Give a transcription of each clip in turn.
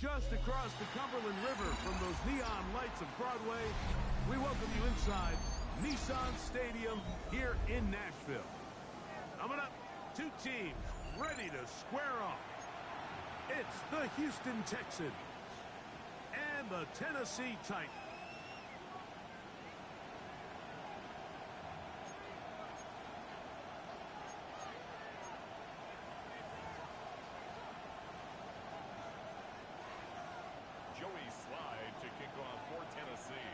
Just across the Cumberland River from those neon lights of Broadway, we welcome you inside Nissan Stadium here in Nashville. Coming up, two teams ready to square off. It's the Houston Texans and the Tennessee Titans. Joey Slide to kick off for Tennessee.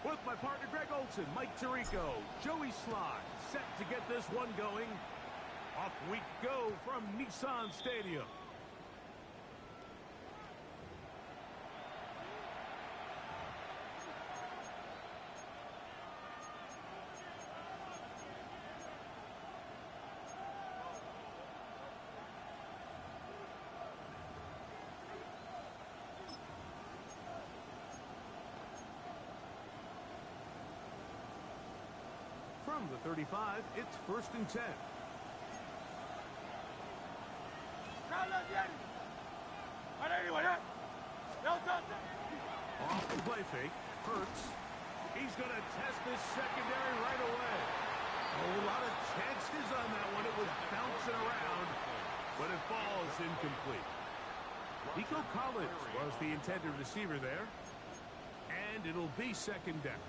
With my partner Greg Olson, Mike Tirico, Joey Slide, set to get this one going. Off we go from Nissan Stadium. From the 35, it's 1st and 10. Off the play fake, Hurts. He's going to test this secondary right away. A lot of chances on that one. It was bouncing around, but it falls incomplete. Nico Collins was the intended receiver there, and it'll be 2nd down.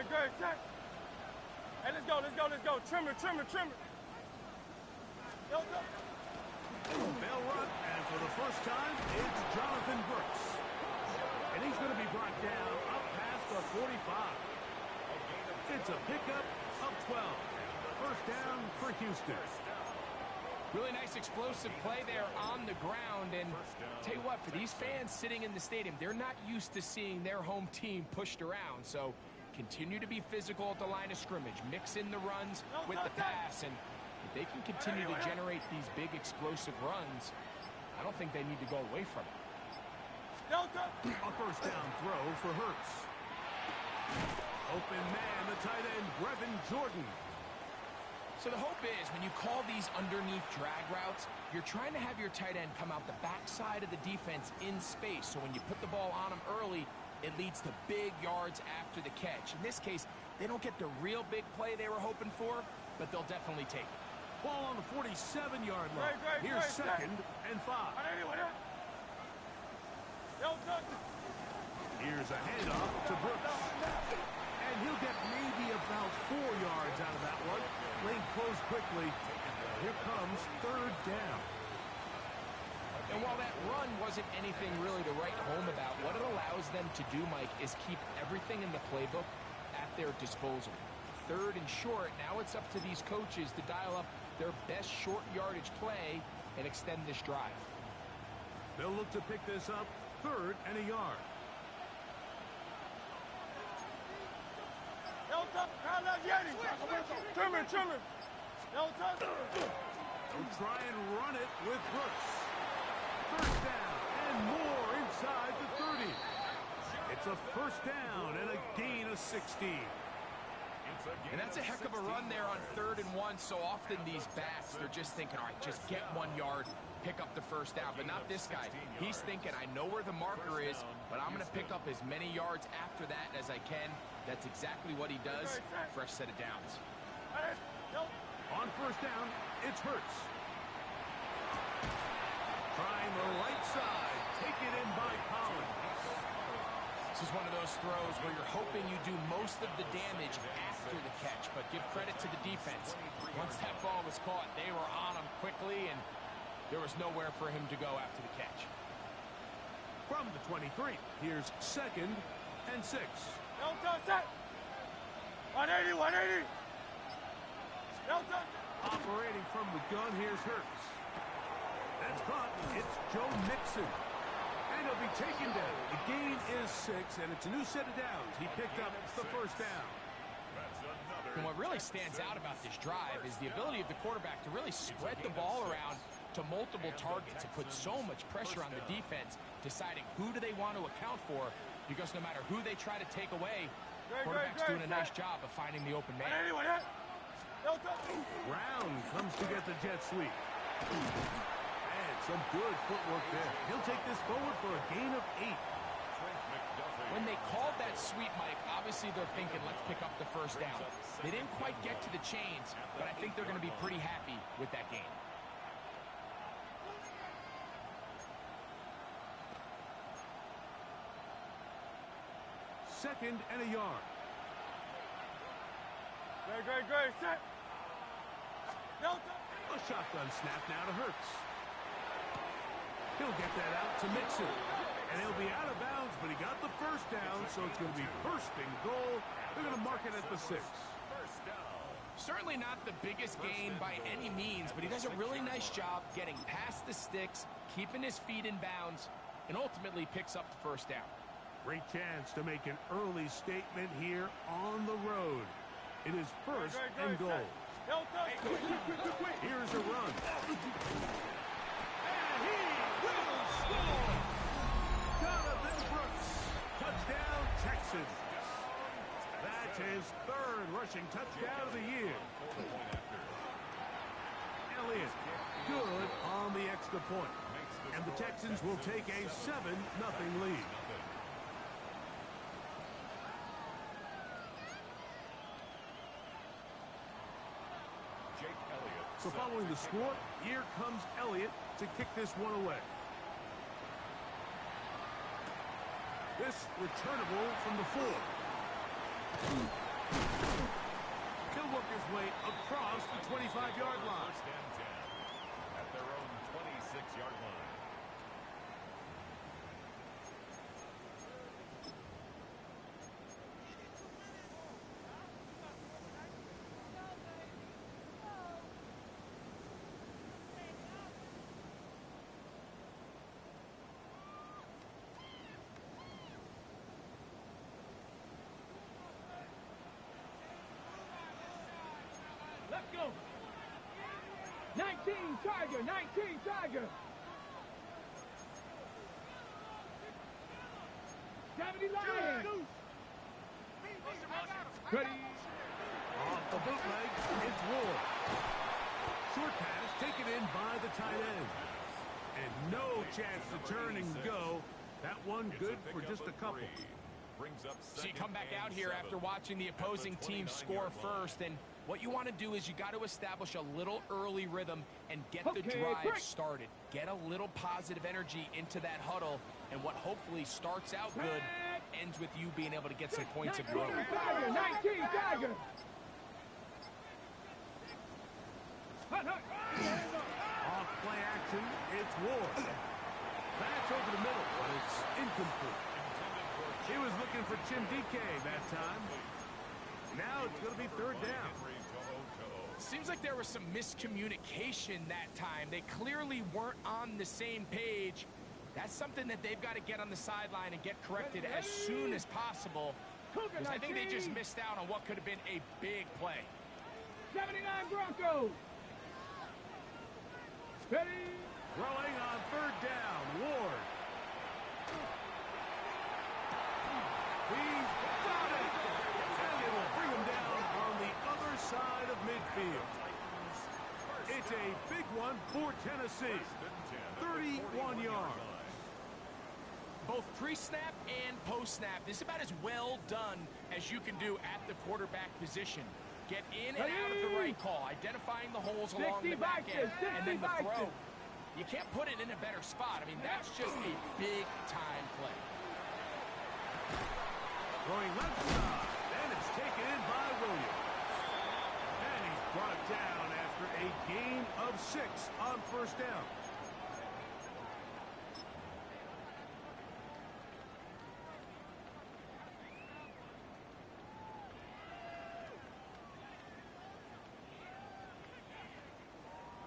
Good. Hey, let's go. Trimmer. They'll run, and for the first time, it's Jonathan Brooks. And he's going to be brought down up past the 45. It's a pickup of 12. First down for Houston. Really nice explosive play there on the ground. And tell you what, for these fans sitting in the stadium, they're not used to seeing their home team pushed around. So continue to be physical at the line of scrimmage. Mix in the runs with the pass. And if they can continue to generate these big explosive runs, I don't think they need to go away from it. A first down throw for Hurts. Open man, the tight end, Brevin Jordan. So the hope is when you call these underneath drag routes, you're trying to have your tight end come out the backside of the defense in space. So when you put the ball on him early, it leads to big yards after the catch. In this case, they don't get the real big play they were hoping for, but they'll definitely take it. Ball on the 47-yard line. Here's 2nd and 5. Here's a handoff to Brooks. And he'll get maybe about 4 yards out of that one. Lane closed quickly. Here comes 3rd down. And while that run wasn't anything really to write home about, what it allows them to do, Mike, is keep everything in the playbook at their disposal. 3rd and short, now it's up to these coaches to dial up their best short yardage play and extend this drive. They'll look to pick this up 3rd and a yard. Trimmer. They'll try and run it with Brooks. 1st down and more inside the 30. It's a 1st down and a gain of 16. And that's a heck of a run there on 3rd and 1. So often these backs, they're just thinking, all right, just get 1 yard, pick up the 1st down. But not this guy. He's thinking, I know where the marker is, but I'm going to pick up as many yards after that as I can. That's exactly what he does. Fresh set of downs. On 1st down, it's Hurts. Trying the right side. Taken in by Collins. This is one of those throws where you're hoping you do most of the damage after the catch, but give credit to the defense. Once that ball was caught, they were on him quickly, and there was nowhere for him to go after the catch. From the 23, here's 2nd and 6. 180. Operating from the gun, here's Hurts. That's caught. It's Joe Mixon. And he'll be taken down. The gain is 6, and it's a new set of downs. He picked up the 1st down. And what really stands out about this drive is the ability of the quarterback to really spread the ball around to to multiple targets. It puts so much pressure on the defense, deciding who do they want to account for, because no matter who they try to take away, quarterback's doing a nice job of finding the open man. Brown comes to get the jet sweep. And some good footwork there. He'll take this forward for a gain of 8. When they called that sweep, Mike, obviously they're thinking, let's pick up the first down. They didn't quite get to the chains, but I think they're going to be pretty happy with that gain. Second and a yard. Great, set. A shotgun snap now to Hurts. He'll get that out to Mixon. And he'll be out of bounds, but he got the first down, so it's going to be first and goal. They're going to mark it at the 6. Certainly not the biggest gain by any means, but he does a really nice job getting past the sticks, keeping his feet in bounds, and ultimately picks up the first down. Great chance to make an early statement here on the road. It is first and goal. Here's a run. And he will score! Jonathan Brooks. Touchdown, Texans. That's his third rushing touchdown of the year. Elliott, good on the extra point. And the Texans will take a 7-0 lead. So following the score, here comes Elliott to kick this one away. This returnable from the 4. He'll work his way across the 25-yard line. First and 10 at their own 26-yard line. Let's go. 19 Tiger, 19 Tiger. 70 Lions. Ready. Off the bootleg, it's Ward. Short pass taken in by the tight end. And no chance to turn and go. That one good for just a couple. So you come back out here after watching the opposing team score first, and what you want to do is you got to establish a little early rhythm and get the drive started. Get a little positive energy into that huddle, and what hopefully starts out good ends with you being able to get some points of your own. 19 Tiger. Off play action, it's Ward. That's over the middle, but it's incomplete. He was looking for Jim DK that time. Now it's going to be third down. Seems like there was some miscommunication that time. They clearly weren't on the same page. That's something that they've got to get on the sideline and get corrected as soon as possible, because I think they just missed out on what could have been a big play. 79 Broncos. Ready. Throwing on third down, Ward. He's got it. And it will bring him down on the other side of midfield. It's a big one for Tennessee. 31 yards. Both pre-snap and post-snap, this is about as well done as you can do at the quarterback position. Get in and out of the right call, identifying the holes along the back end, and then the throw. You can't put it in a better spot. I mean, that's just a big-time play. Throwing left side, and it's taken in by Williams. And he's brought down after a gain of 6 on first down.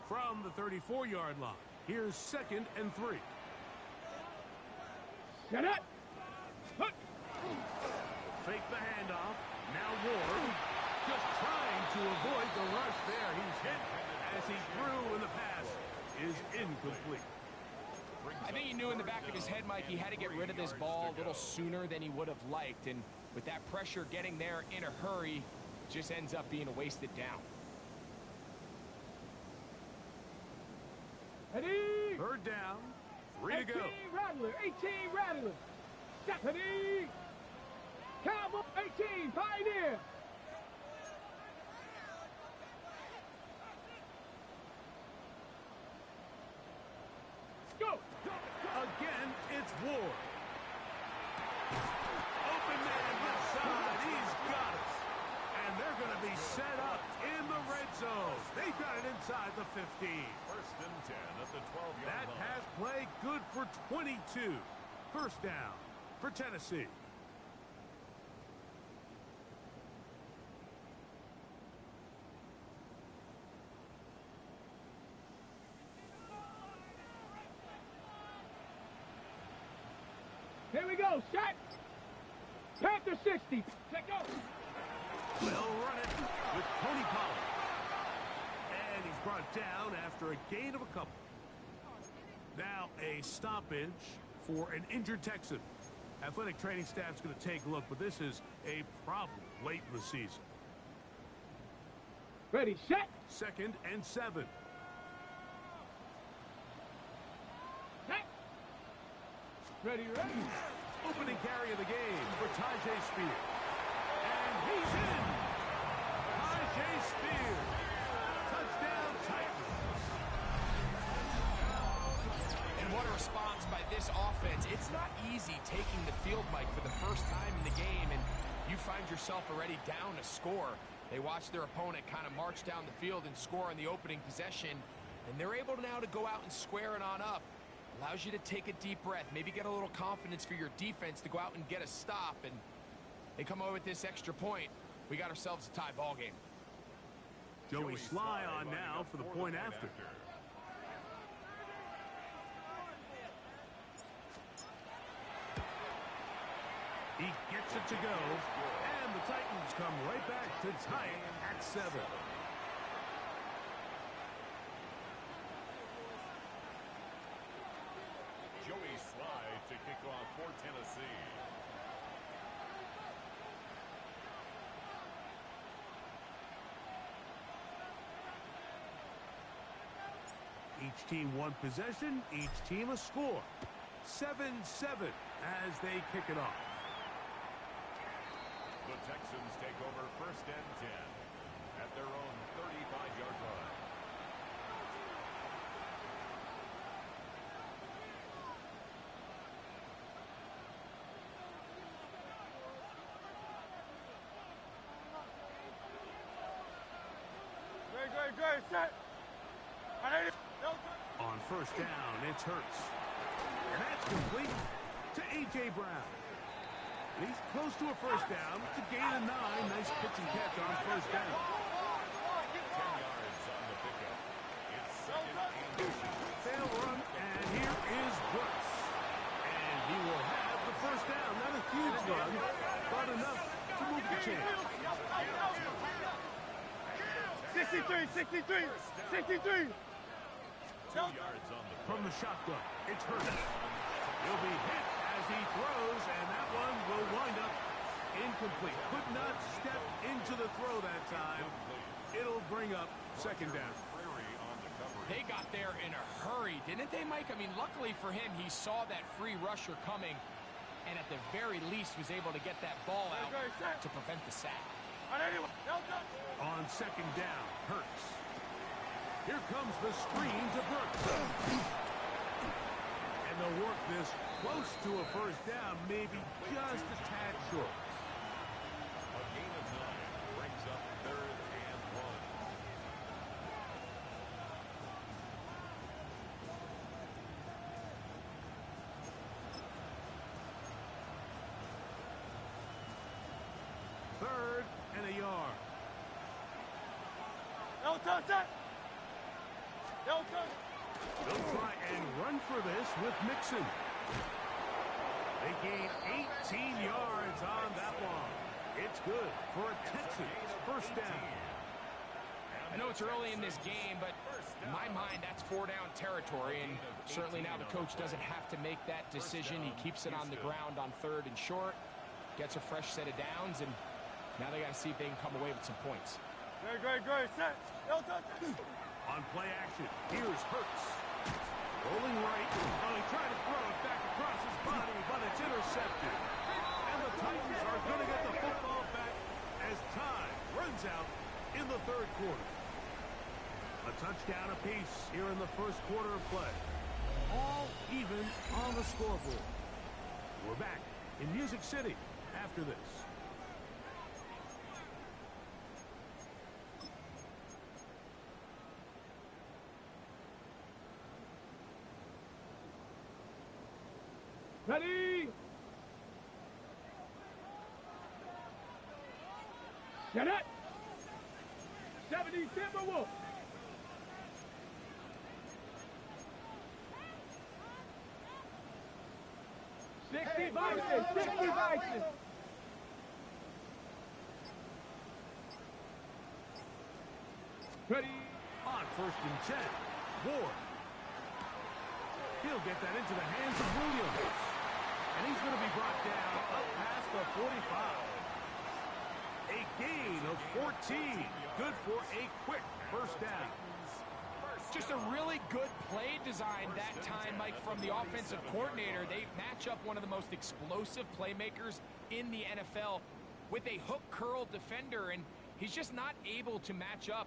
From the 34-yard line, here's 2nd and 3. Get it. Fake the handoff. Now Ward just trying to avoid the rush there. He's hit as he threw, and the pass is incomplete. I think he knew in the back of his head, Mike, he had to get rid of this ball a little sooner than he would have liked. And with that pressure getting there in a hurry, just ends up being a wasted down. Ready? Third down, 3 to go. 18 Rattler, 18 Rattler. Ready? Cowboy, 18 Pioneer. Go. Again, it's Ward. Open man left side. He's got us. And they're going to be set up in the red zone. They've got it inside the 15. First and 10 at the 12-yard That line. pass play good for 22. First down for Tennessee. Here we go, set. Panther 60. Let go. They'll run it with Tony Pollard. And he's brought down after a gain of a couple. Now a stoppage for an injured Texan. Athletic training staff's going to take a look, but this is a problem late in the season. Ready, set. 2nd and 7. Set. Ready, ready. Opening carry of the game for Tajay Spears. And he's in. Tajay Spears. Touchdown Titans. And what a response by this offense. It's not easy taking the field, Mike, for the first time in the game, and you find yourself already down a score. They watch their opponent kind of march down the field and score on the opening possession, and they're able now to go out and square it on up. Allows you to take a deep breath, maybe get a little confidence for your defense to go out and get a stop, and they come away with this extra point. We got ourselves a tie ball game. Joey Sly on now for the point after. He gets it to go, and the Titans come right back to tie it at 7. Joey Slide to kick off for Tennessee. Each team one possession, each team a score. 7-7 as they kick it off. The Texans take over first and 10 at their own 35-yard line. Great, set. On first down, it's Hurts. And that's complete to A.J. Brown. And he's close to a first down. To gain a 9. Nice pitch and catch on first down. 10 yards on the pickup. It's second and 2. Fail run, and here is Brooks. And he will have the first down. Not a huge run, but enough to move the chain. 63. 2 yards on the From the shotgun, it's Hurts. He'll be hit as he throws, and that one will wind up incomplete. Could not step into the throw that time. It'll bring up second down. Prairie on the coverage. They got there in a hurry, didn't they, Mike? I mean, luckily for him, he saw that free rusher coming, and at the very least was able to get that ball out to prevent the sack. On second down, Hurts. Here comes the screen to Brooks. And they'll work this close to a first down, maybe just a tad short. A gain of 9 brings up third and 1. Third and a yard. They'll try and run for this with Mixon. They gain 18 yards on that one. It's good for a Texans first down. I know it's early in this game, but In my mind, that's 4-down territory, and certainly now the coach doesn't have to make that decision. He keeps it on the ground on 3rd and short, gets a fresh set of downs, and now they got to see if they can come away with some points. Great. Set. On play action, here's Hurts. Rolling right. Oh, he tried to throw it back across his body, but it's intercepted. And the Titans are going to get the football back as time runs out in the 3rd quarter. A touchdown apiece here in the 1st quarter of play. All even on the scoreboard. We're back in Music City after this. Ready? Get it! 70 Timberwolves! Sixty Vices! Ready? On 1st and 10, Ward. He'll get that into the hands of Williams. And he's going to be brought down up past the 45. A gain of 14. Good for a quick first down. Just a really good play design that time, Mike, from the offensive coordinator. They match up one of the most explosive playmakers in the NFL with a hook curl defender, and he's just not able to match up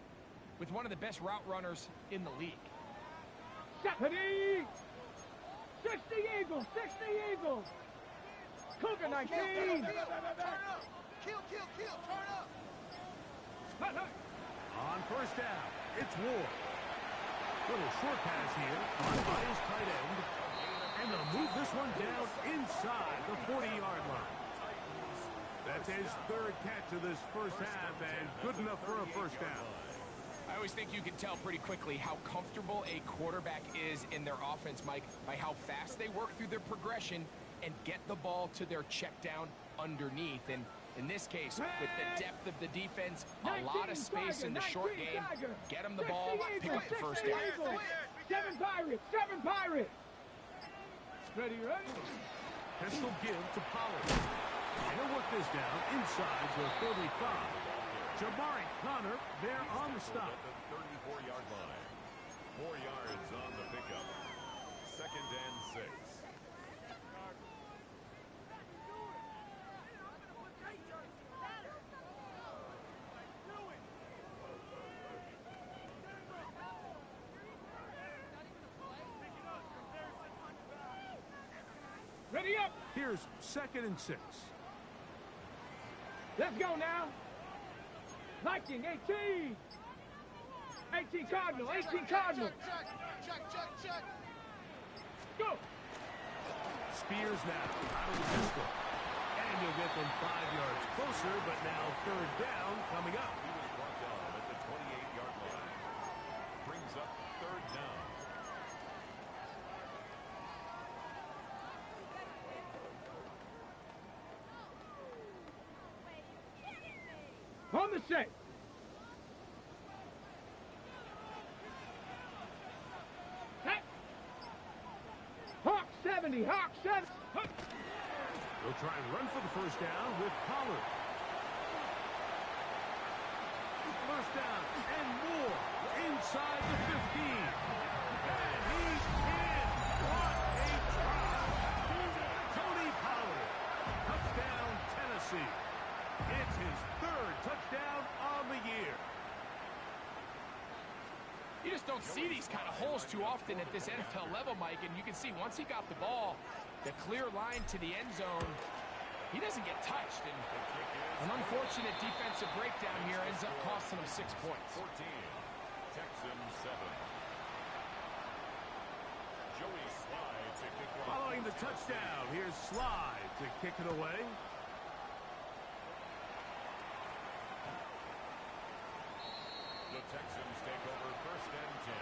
with one of the best route runners in the league. 60 Eagles! Cougar 19! Turn up! Kill! Turn up! On 1st down, it's Ward. Little short pass here on by his tight end. And they'll move this one down inside the 40-yard line. That's his 3rd catch of this first half, and good enough for a first down. I always think you can tell pretty quickly how comfortable a quarterback is in their offense, Mike, by how fast they work through their progression and get the ball to their check down underneath. And in this case, with the depth of the defense, a lot of space in the short game, get them the ball, pick up the first down. 7 Pirates! Ready? Pistol give to Pollard. And he'll work this down inside the 35. Jabari Connor there on the stop. At the 34-yard line. 4 yards on the pickup. 2nd and 6. Ready up! Here's 2nd and 6. Let's go now! Viking 18! 18 Cardinal! Check! Go! Spears now out of the pistol. And you'll get them 5 yards closer, but now 3rd down coming up. He was brought down at the 28-yard line. Brings up 3rd down. On the set! Hawk 70! They'll try and run for the first down with Pollard. First down and more inside the 15. And he's in. What a try. Tony Pollard. Touchdown, Tennessee. It's his 3rd touchdown on the year. You just don't see these kind of holes too often at this NFL level, Mike, and you can see once he got the ball, the clear line to the end zone, he doesn't get touched, and an unfortunate defensive breakdown here ends up costing him 6 points. 14. Texans 7. Joey Slide to kick off. Following the touchdown, here's Slide to kick it away. The Texans take over 1st and 10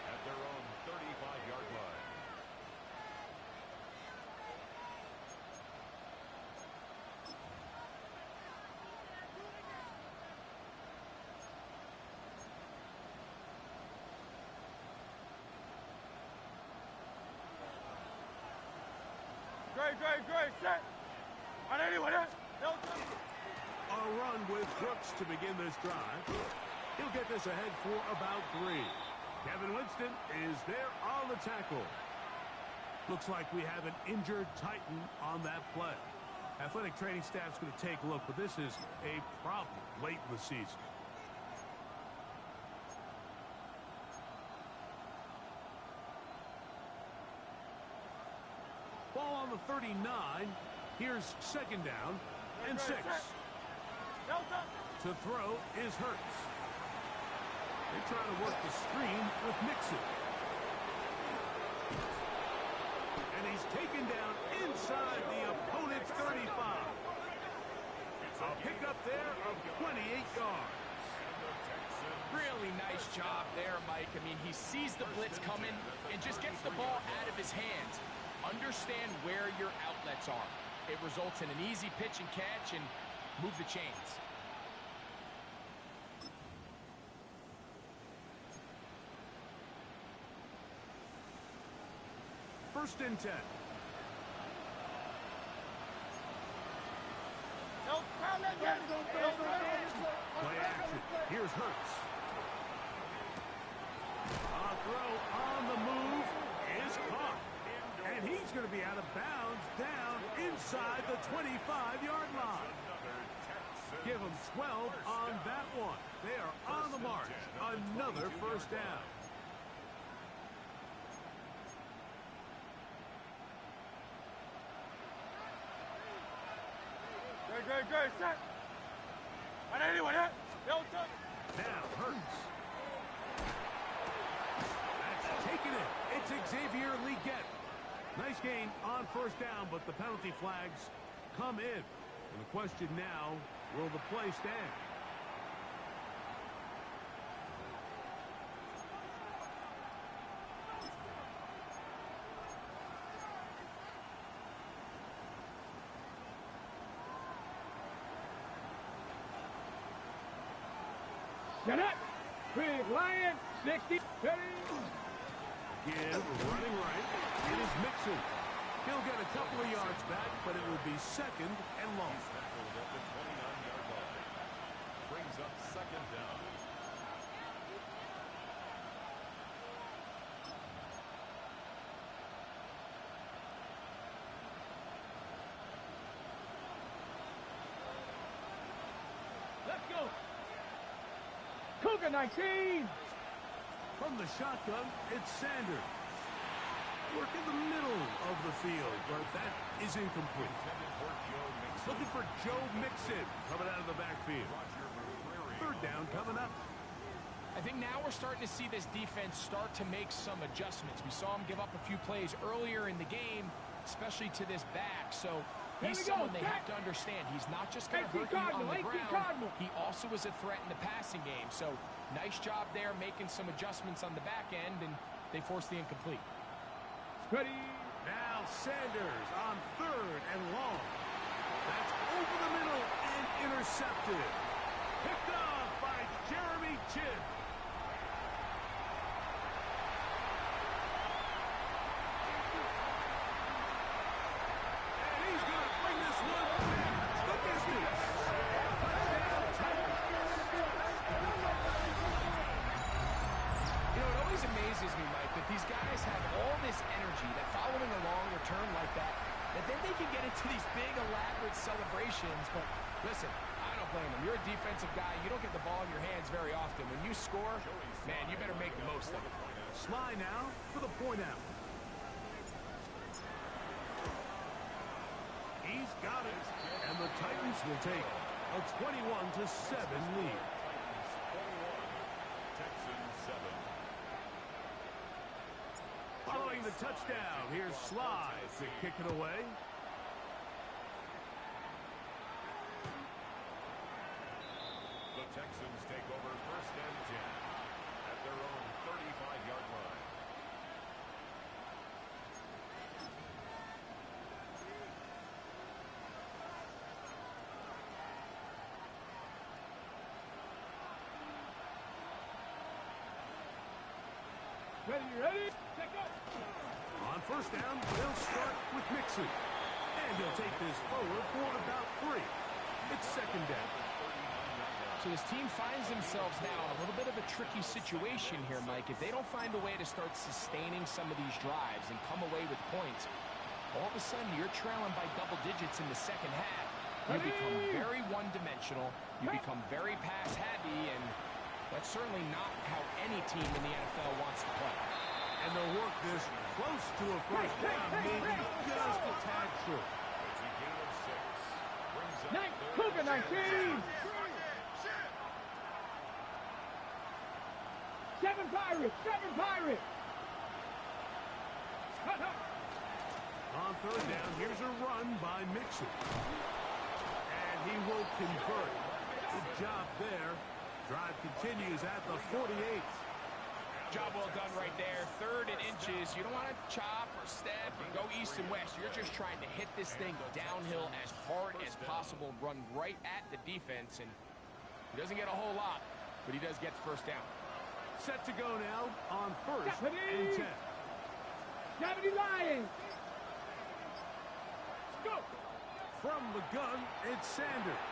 at their own 35-yard line. Great, set. On anyone else? No, A run with Brooks to begin this drive. He'll get this ahead for about 3. Kevin Winston is there on the tackle. Looks like we have an injured Titan on that play. Athletic training staff's going to take a look, but this is a problem late in the season. Ball on the 39. Here's second down and 6. To throw is Hurts. They try to work the screen with Mixon. And he's taken down inside the opponent's 35. A pickup there of 28 yards. Really nice job there, Mike. I mean, he sees the blitz coming and just gets the ball out of his hands. Understand where your outlets are. It results in an easy pitch and catch and move the chains. First and 10. Play action. Here's Hurts. A throw on the move is caught. And he's going to be out of bounds down inside the 25-yard line. Give him 12 on that one. They are on the march. Another first down. Great, set. On anyone else? No, touch. Now Hurts. That's taken it. It's Xavier Legette. Nice gain on first down, but the penalty flags come in. And the question now, will the play stand? Get it. Big Lion, 60, 30. Again, running right. It is Mixon. He'll get a couple of yards back, but it will be second and long. He's tackled at the 29-yard line. Brings up second down. Let's go. Cougar 19. From the shotgun, it's Sanders. Work in the middle of the field, but that is incomplete. Looking for Joe Mixon coming out of the backfield. Third down coming up. I think now we're starting to see this defense start to make some adjustments. We saw him give up a few plays earlier in the game, especially to this back. So he's someone they have to understand. He's not just going to hurt you on the ground. He also is a threat in the passing game. So nice job there making some adjustments on the back end, and they force the incomplete. Ready. Now Sanders on third and long. That's over the middle and intercepted. Picked off by Jeremy Chinn. And he's going to bring this one the distance. Touchdown Titans. You know, it always amazes me, Mike, that these guys have all this energy that following a long return like that then they can get into these big, elaborate celebrations. But listen, I don't blame them. You're a defensive guy. You don't get the ball in your hands very often. When you score, man, you better make the most of it. Sly now for the point after. He's got it, and the Titans will take a 21-7 lead. Following the touchdown, here's Sly to kick it away. The Texans take over first and 10 at their own 35-yard line. Ready? Check up. On first down, they'll start with Mixon. And he'll take this forward for about 3. It's second down. So this team finds themselves now in a little bit of a tricky situation here, Mike. If they don't find a way to start sustaining some of these drives and come away with points, all of a sudden you're trailing by double digits in the second half. You become very one-dimensional. You become very pass-heavy, and that's certainly not how any team in the NFL wants to play. And they'll work this close to a first down, maybe just a tad short. It's a gain of 6. Brings up Nice. third Cougar and 19. 7 Pirates. 7 Pirates. On third down, here's a run by Mixon. And he will convert. Good job there. Drive continues at the 48. Job well done right there. 3rd and inches. You don't want to chop or step and go east and west. You're just trying to hit this thing downhill as hard as possible, run right at the defense, and he doesn't get a whole lot, but he does get the first down. Set to go now on first and 10. Deputy Lions. Go. From the gun, it's Sanders.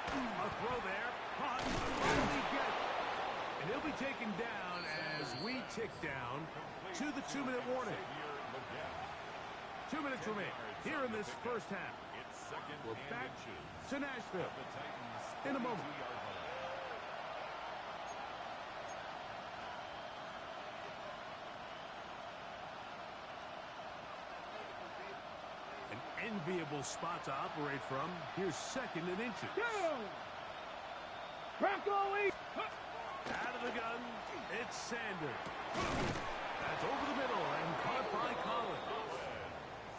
A throw there. Caught. Finally get it. And he'll be taken down as we tick down to the 2-minute warning. 2 minutes remain here in this first half. We're back to Nashville in a moment. An enviable spot to operate from. Here's 2nd and inches. Broncos. Out of the gun, it's Sanders. That's over the middle and caught by Collins.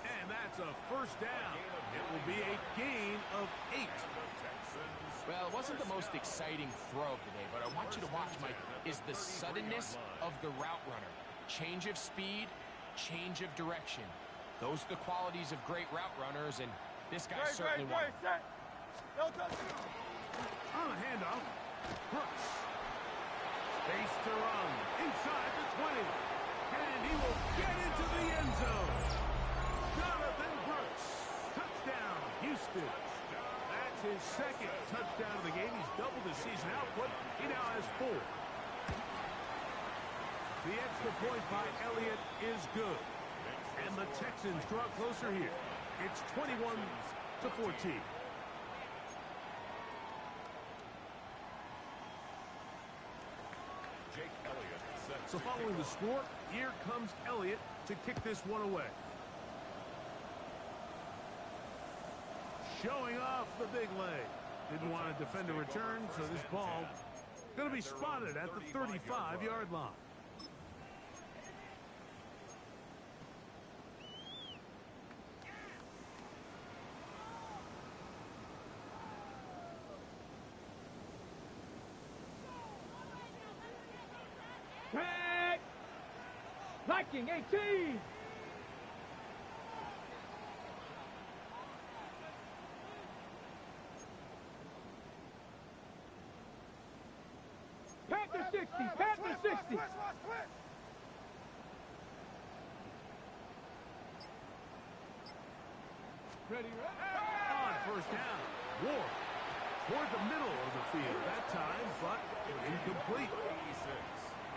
And that's a first down. It will be a gain of 8. Well, it wasn't the most exciting throw of the day, but I want you to watch, Mike, is the suddenness of the route runner. Change of speed, change of direction. Those are the qualities of great route runners, and this guy certainly won. On a handoff, Brooks. Space to run inside the 20. And he will get into the end zone. Jonathan Brooks. Touchdown, Houston. That's his 2nd touchdown of the game. He's doubled his season output. He now has 4. The extra point by Elliott is good. And the Texans draw closer here. It's 21-14. So following the score, here comes Elliott to kick this one away. Showing off the big leg. Didn't want to defend a return, so this ball going to be spotted at the 35-yard line. Tag. Viking 18. Panther 60. Panther 60. Ready, On first down, Ward toward the middle of the field that time, but incomplete.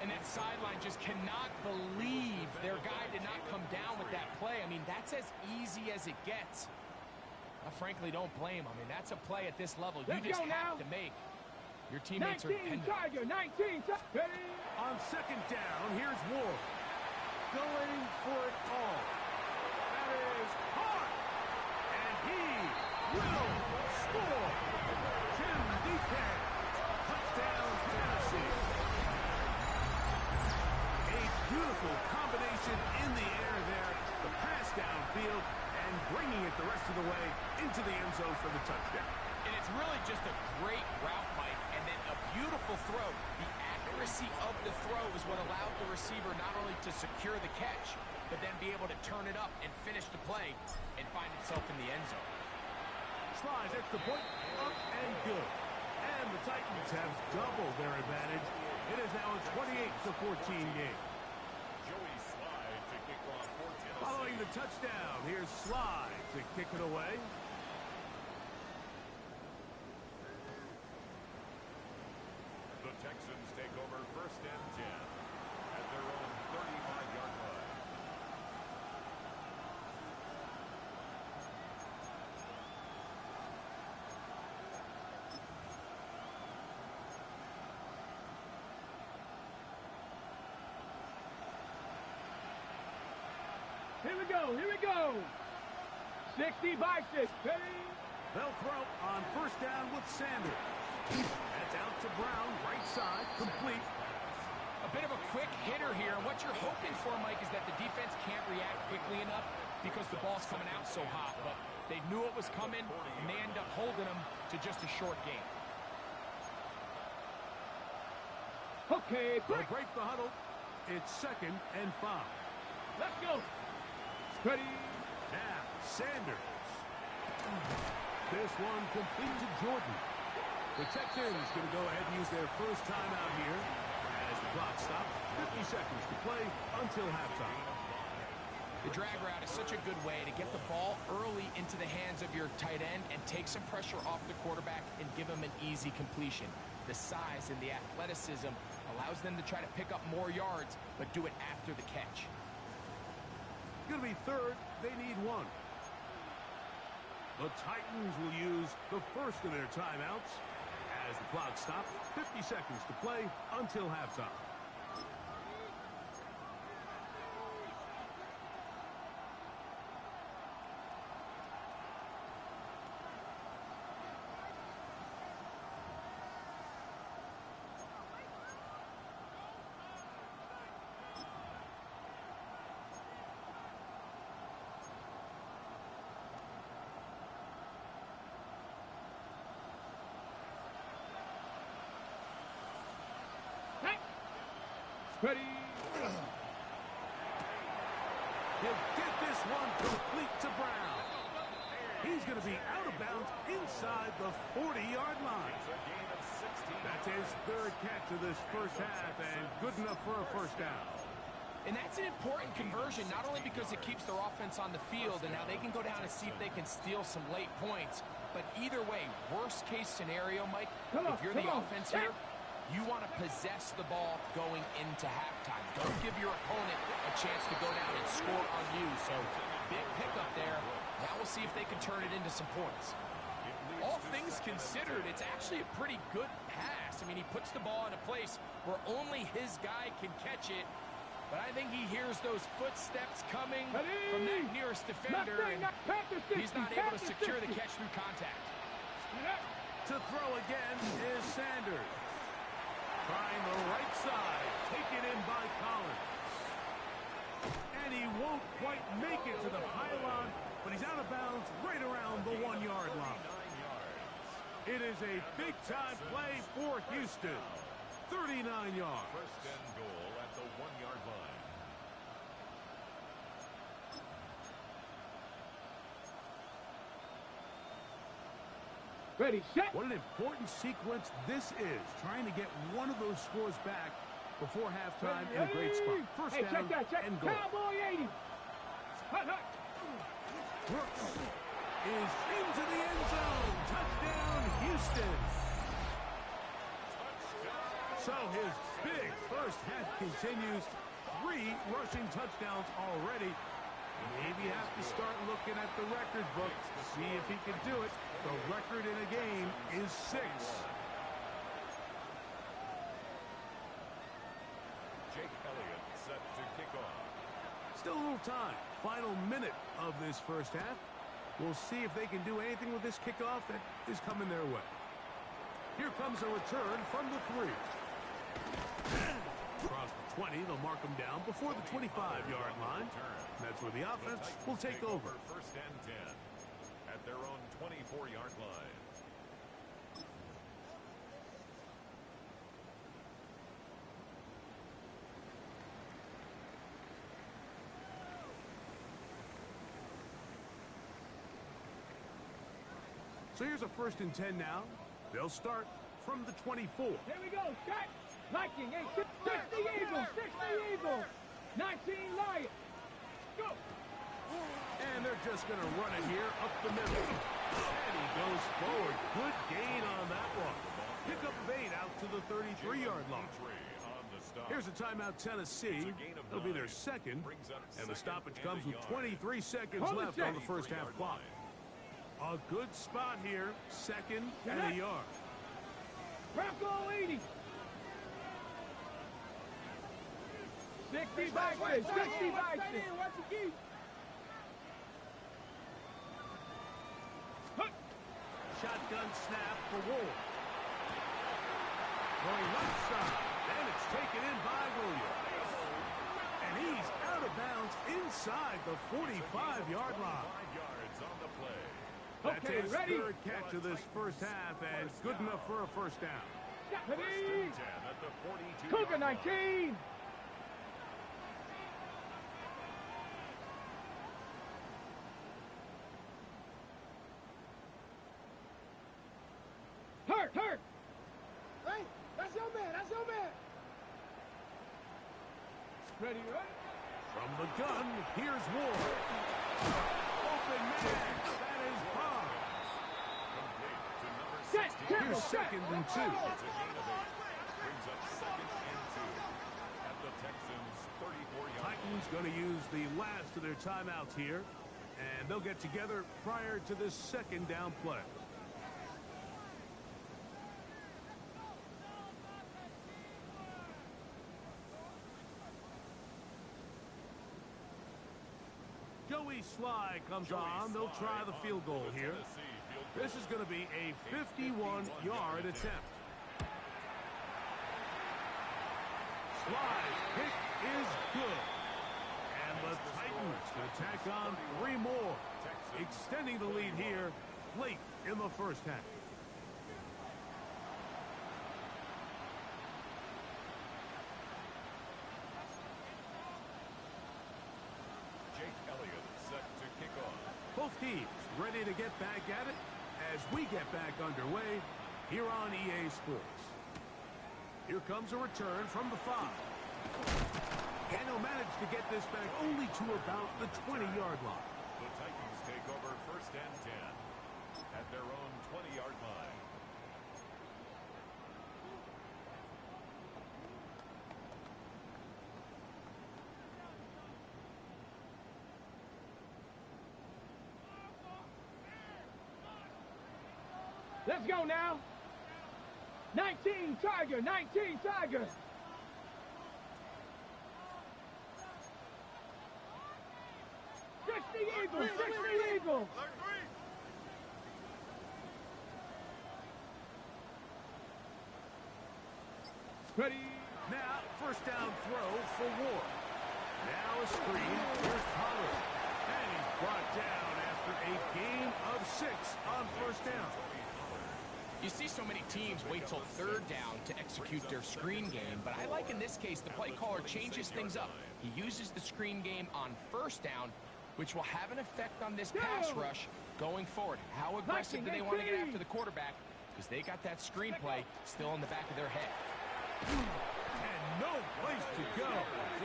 And that sideline just cannot believe their guy did not come down with that play. I mean, that's as easy as it gets. I frankly don't blame him. I mean, that's a play at this level you just have to make. Your teammates are dependent. 19 Tiger, 19 Tiger. On second down, here's Ward. Going for it all. That is hard. And he will score. Jim DK. Touchdown, Tennessee. A beautiful combination in the air there. The pass downfield and bringing it the rest of the way into the end zone for the touchdown. And it's really just a great route, Mike, and then a beautiful throw. The accuracy of the throw is what allowed the receiver not only to secure the catch, but then be able to turn it up and finish the play and find himself in the end zone. Slides extra point, up and good. And the Titans have doubled their advantage. It is now a 28-14 game. Joey Slide to kick off for Tennessee. Following a touchdown. Here's Slide to kick it away. The Texans take over 1st and 10 at their own 35-yard line. Here we go, here we go. 60 by 6. Ready? They'll throw on 1st down with Sanders. That's out to Brown, right side, complete. A bit of a quick hitter here. What you're hoping for, Mike, is that the defense can't react quickly enough because the ball's coming out so hot. But they knew it was coming, and they end up holding them to just a short gain. Okay, They'll quick. break the huddle. It's 2nd and 5. Let's go. Ready? Now, Sanders. This one complete to Jordan. The Texans going to go ahead and use their first timeout here as the clock stops. 50 seconds to play until halftime. The drag route is such a good way to get the ball early into the hands of your tight end and take some pressure off the quarterback and give him an easy completion. The size and the athleticism allows them to try to pick up more yards, but do it after the catch. It's going to be 3rd. They need 1. The Titans will use the first of their timeouts as the clock stops. 50 seconds to play until halftime. Ready? He'll get this one complete to Brown. He's going to be out of bounds inside the 40-yard line. That's his 3rd catch of this first half and good enough for a 1st down. And that's an important conversion, not only because it keeps their offense on the field and now they can go down and see if they can steal some late points, but either way, worst case scenario, Mike, if you're the offense here, you want to possess the ball going into halftime. Don't give your opponent a chance to go down and score on you. So, big pickup there. Now we'll see if they can turn it into some points. All things considered, it's actually a pretty good pass. I mean, he puts the ball in a place where only his guy can catch it. But I think he hears those footsteps coming from that nearest defender, and he's not able to secure the catch through contact. To throw again is Sanders. Trying the right side, taken in by Collins. And he won't quite make it to the pylon, but he's out of bounds right around the 1-yard line. It is a big-time play for Houston. 39 yards. 1st and goal at the 1-yard line. Ready, set. What an important sequence this is, trying to get one of those scores back before halftime in a great spot. First down and goal. Cowboy 80. Hut, hut. Brooks is into the end zone. Touchdown, Houston. So his big first half continues. 3 rushing touchdowns already. Maybe have to start looking at the record book to see if he can do it. The record in a game is 6. Jake Elliott set to kick off. Still a little time. Final minute of this first half. We'll see if they can do anything with this kickoff that is coming their way. Here comes a return from the 3. Across the 20, they'll mark them down before the 25-yard line. That's where the offense will take over. 1st and 10 at their own 24-yard line. So here's a 1st and 10 now. They'll start from the 24. Here we go. Set. Liking. 60 Eagles. 60 Eagles. 19 Lions. Go. And they're just going to run it here up the middle. And he goes forward. Good gain on that one. Pick up of 8 out to the 33-yard line. Here's a timeout, Tennessee. It'll be their second. And the stoppage comes with 23 seconds left on the first half clock. A good spot here. Second and a yard. Bronco 80. 60 back there. 60 back there. Watch the key. Shotgun snap for Ward. Going left side. And it's taken in by Williams. And he's out of bounds inside the 45-yard line. 5 yards on the play. That's Okay, his ready? third catch of this first half, and good enough for a first down. First and 10 at the 42. Cougar 19. Hurt. Hey, that's your man. That's your man. Ready? From the gun, here's Ward. Open man. That is Bond. Complete to number Set, 16. Here's second and 2. It's a gain of 8. Brings up second and 2 at the Texans' 34-yard line. Titans going to use the last of their timeouts here, and they'll get together prior to this second down play. Joey Sly comes on. They'll try the field goal here. This is going to be a 51-yard attempt. Sly's kick is good. And the Titans can tack on 3 more, extending the lead here late in the first half. Both teams ready to get back at it as we get back underway here on EA Sports. Here comes a return from the 5. And he'll manage to get this back only to about the 20-yard line. The Titans take over first and 10 at their own 20-yard line. Let's go now. 19 Tiger. 19 Tiger. Eagle. 60 Eagle. Ready. Now, first down throw for Ward. Now a screen. Here's Pollard. And he's brought down after a gain of 6 on first down. You see so many teams wait till third down to execute their screen game, but I like in this case the play caller changes things up. He uses the screen game on first down, which will have an effect on this pass rush going forward. How aggressive do they want to get after the quarterback? Because they got that screen play still in the back of their head. And no place to go.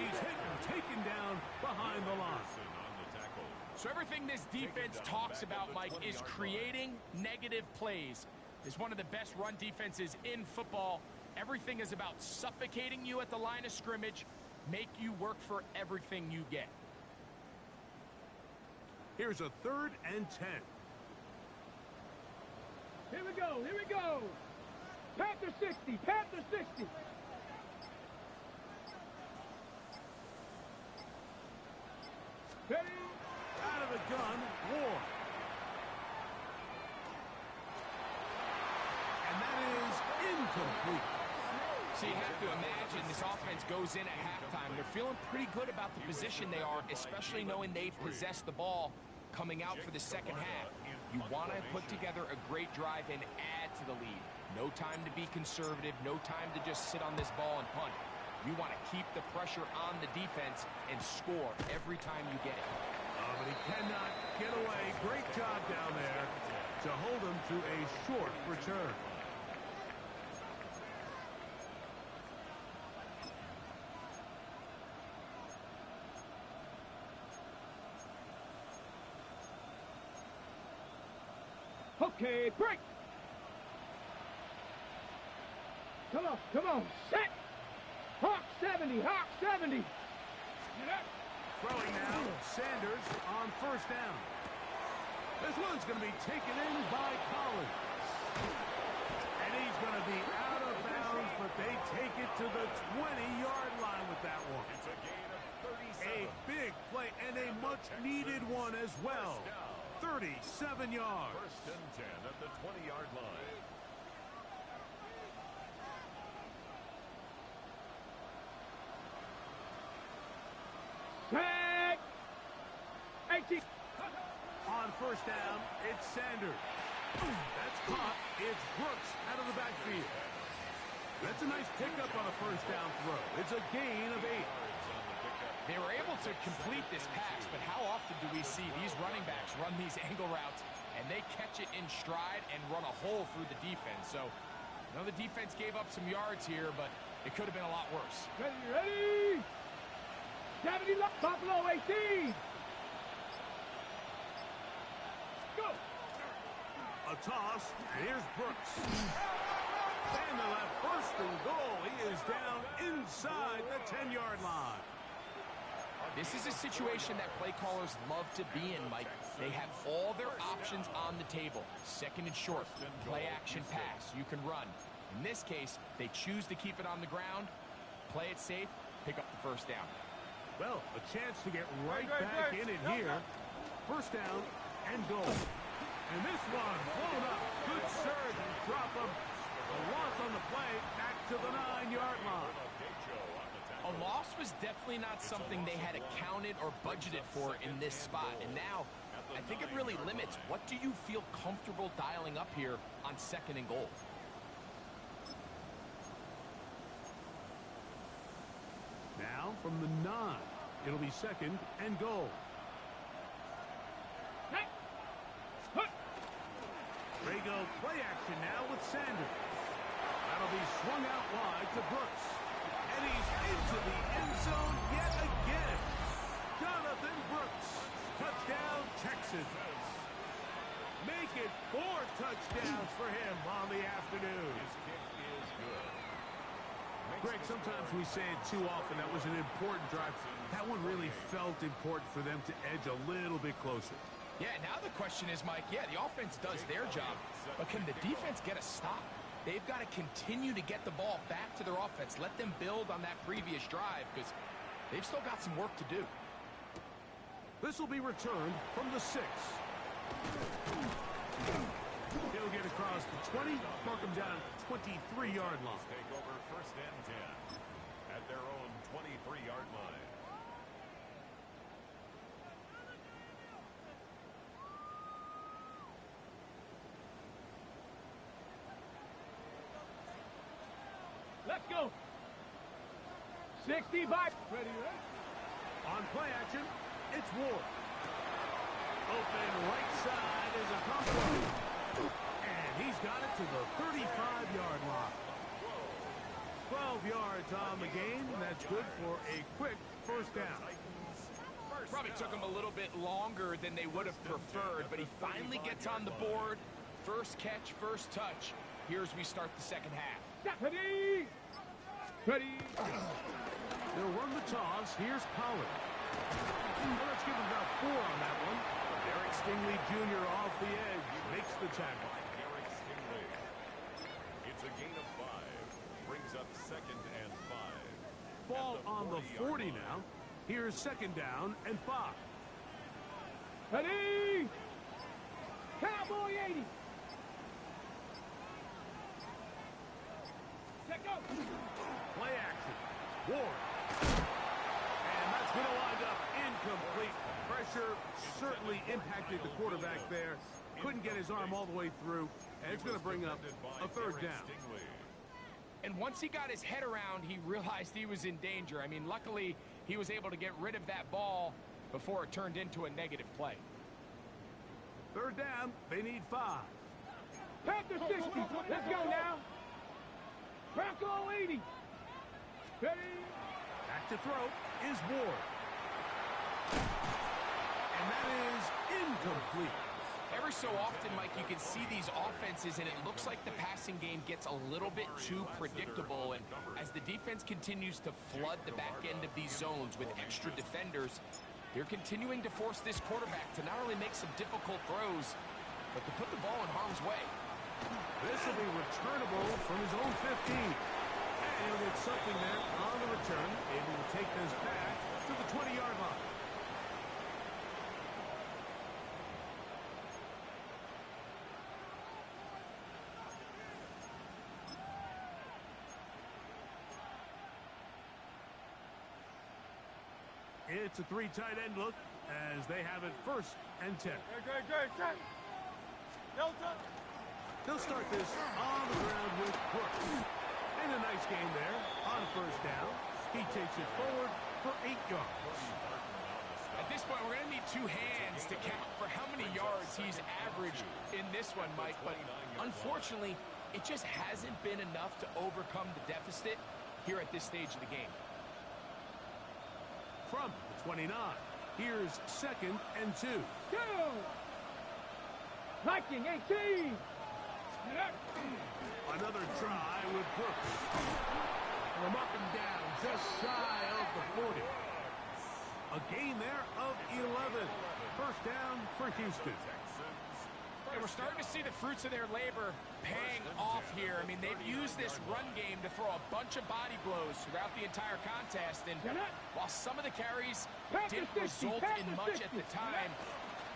He's hit and taken down behind the line. So everything this defense talks about, Mike, is creating negative plays. Is one of the best run defenses in football. Everything is about suffocating you at the line of scrimmage, make you work for everything you get. Here's a 3rd and 10. Here we go. Here we go. Panther 60. Panther 60. Ready. Out of the gun, Ward. And that is incomplete. So you have to imagine this offense goes in at halftime. They're feeling pretty good about the position they are, especially knowing they possess the ball coming out for the second half. You want to put together a great drive and add to the lead. No time to be conservative, no time to just sit on this ball and punt. You want to keep the pressure on the defense and score every time you get it. But he cannot get away. Great job down there to hold him to a short return. Okay, break. Come on, set. Hawk 70, Hawk 70. Throwing now, Sanders on first down. This one's going to be taken in by Collins. And he's going to be out of bounds, but they take it to the 20-yard line with that one. It's a gain of 37. A big play and a much-needed one as well. 37 yards. First and 10 at the 20-yard line. Set. 18. On first down, it's Sanders. That's caught. It's Brooks out of the backfield. That's a nice pickup on a first down throw. It's a gain of 8. They were able to complete this pass, but how often do we see these running backs run these angle routes and they catch it in stride and run a hole through the defense? So, I know the defense gave up some yards here, but it could have been a lot worse. Ready? 70 left, Buffalo 18. Go. A toss. Here's Brooks. And the left, first and goal. He is down inside the 10-yard line. This is a situation that play callers love to be in, Mike. They have all their options on the table. Second and short, play action pass, you can run. In this case, they choose to keep it on the ground, play it safe, pick up the first down. Well, a chance to get right back in it here. First down and goal. And this one blown up. Good surge and drop him. A loss on the play, back to the 9-yard line. A loss was definitely not something they had accounted or budgeted for in this spot. And now, I think it really limits what do you feel comfortable dialing up here on second and goal. Now from the 9, it'll be second and goal. Rago play action now with Sanders. That'll be swung out wide to Brooks. And he's into the end zone yet again. Jonathan Brooks. Touchdown, Texans. Make it 4 touchdowns for him on the afternoon. His kick is good. Greg, sometimes we say it too often. That was an important drive. That one really felt important for them to edge a little bit closer. Yeah, now the question is, Mike, yeah, the offense does their job, but can the defense get a stop? They've got to continue to get the ball back to their offense. Let them build on that previous drive because they've still got some work to do. This will be returned from the 6. He'll get across the 20, mark him down at the 23-yard line. Take over first and 10 at their own 23-yard line. Let's go. 65. Ready? On play action, it's Ward. Open right side is a combo. And he's got it to the 35-yard line. 12 yards on the game. That's good for a quick first down. Probably took him a little bit longer than they would have preferred, but he finally gets on the board. First catch, first touch. Here's we start the second half. Ready? They'll run the toss. Here's Pollard. Well, let's give him about 4 on that one. Derek Stingley Jr. off the edge. Makes the tackle. Derek Stingley. It's a gain of 5. Brings up second and 5. Ball on the 40 now. Here's second down and 5. Ready? Cowboy 80. Check go. Play action. Ward. And that's going to wind up incomplete. Pressure certainly impacted the quarterback there. Couldn't get his arm all the way through. And it's going to bring up a third down. And once he got his head around, he realized he was in danger. I mean, luckily, he was able to get rid of that ball before it turned into a negative play. Third down, they need 5. Panther 60. Let's go now. Bronco 80. Ready? Back to throw is Ward. And that is incomplete. Every so often, Mike, you can see these offenses, and it looks like the passing game gets a little bit too predictable. And as the defense continues to flood the back end of these zones with extra defenders, they're continuing to force this quarterback to not only make some difficult throws, but to put the ball in harm's way. This will be returnable from his own 15. And he'll get something there on the return, able to take this back to the 20-yard line. It's a three tight end look as they have it 1st and 10. Good, set. Delta. They'll start this on the ground with Brooks. And a nice gain there on 1st down. He takes it forward for 8 yards. At this point, we're going to need 2 hands to count for how many yards he's averaged in this one, Mike. But unfortunately, it just hasn't been enough to overcome the deficit here at this stage of the game. From the 29, here's 2nd and 2. Go! Viking 18! Another try with Brooks. From up and down, just shy of the 40. A gain there of 11. 1st down for Houston. And we're starting to see the fruits of their labor paying off here. I mean, they've used this run game to throw a bunch of body blows throughout the entire contest. And while some of the carries didn't result in much at the time,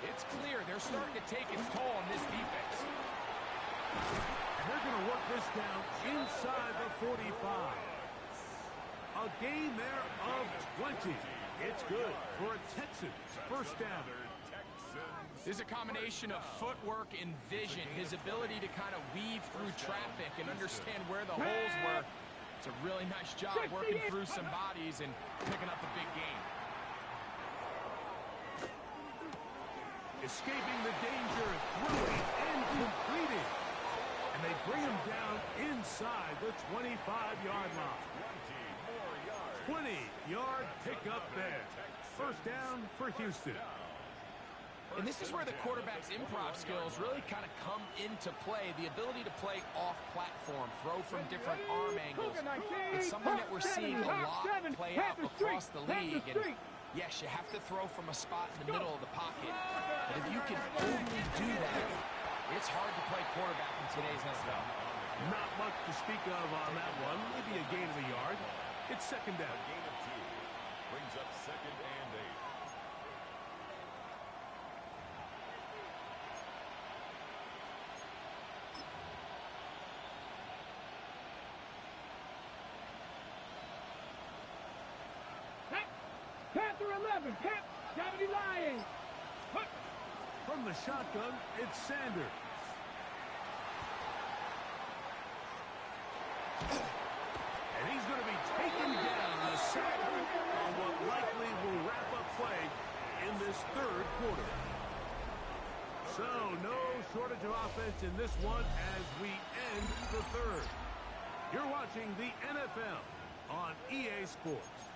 it's clear they're starting to take its toll on this defense. And they're going to work this down inside the 45. A gain there of 20. It's good for a Texans 1st down. This is a combination of footwork and vision, his ability to kind of weave through traffic and understand where the holes were. It's a really nice job working through some bodies and picking up a big gain. Escaping the danger, throwing and completing. And they bring him down inside the 25-yard line. 20-yard pickup there. 1st down for Houston. And this is where the quarterback's improv skills really kind of come into play. The ability to play off-platform, throw from different arm angles. It's something that we're seeing a lot play out across the league. And yes, you have to throw from a spot in the middle of the pocket. But if you can only do that, it's hard to play quarterback in today's NFL. Not much to speak of on that one. Maybe a gain of a yard. It's 2nd down. Gain of 2. Brings up 2nd and 8. Panther 11, 70 Lions. From the shotgun, it's Sanders. And he's going to be taken down the sack on what likely will wrap up play in this 3rd quarter. So no shortage of offense in this one as we end the 3rd. You're watching the NFL on EA Sports.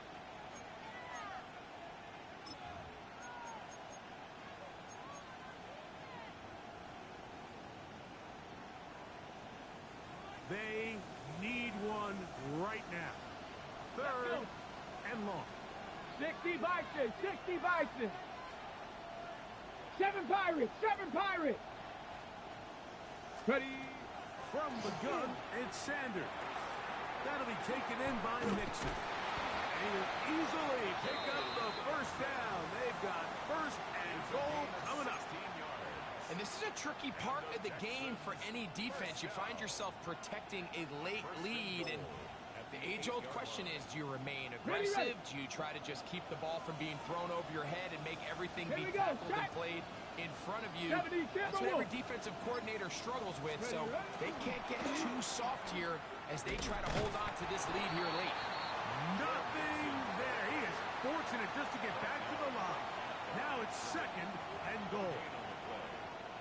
They need one right now. 3rd and long. 60 Bison, 60 Bison. 7 Pirates, 7 Pirates. Ready. From the gun, it's Sanders. That'll be taken in by Nixon. And he'll easily pick up the 1st down. They've got 1st and goal coming up. And this is a tricky part of the game for any defense. You find yourself protecting a late lead, and the age-old question is, do you remain aggressive? Do you try to just keep the ball from being thrown over your head and make everything be tackled and played in front of you? That's what every defensive coordinator struggles with, so they can't get too soft here as they try to hold on to this lead here late. Nothing there. He is fortunate just to get back to the line. Now it's 2nd and goal.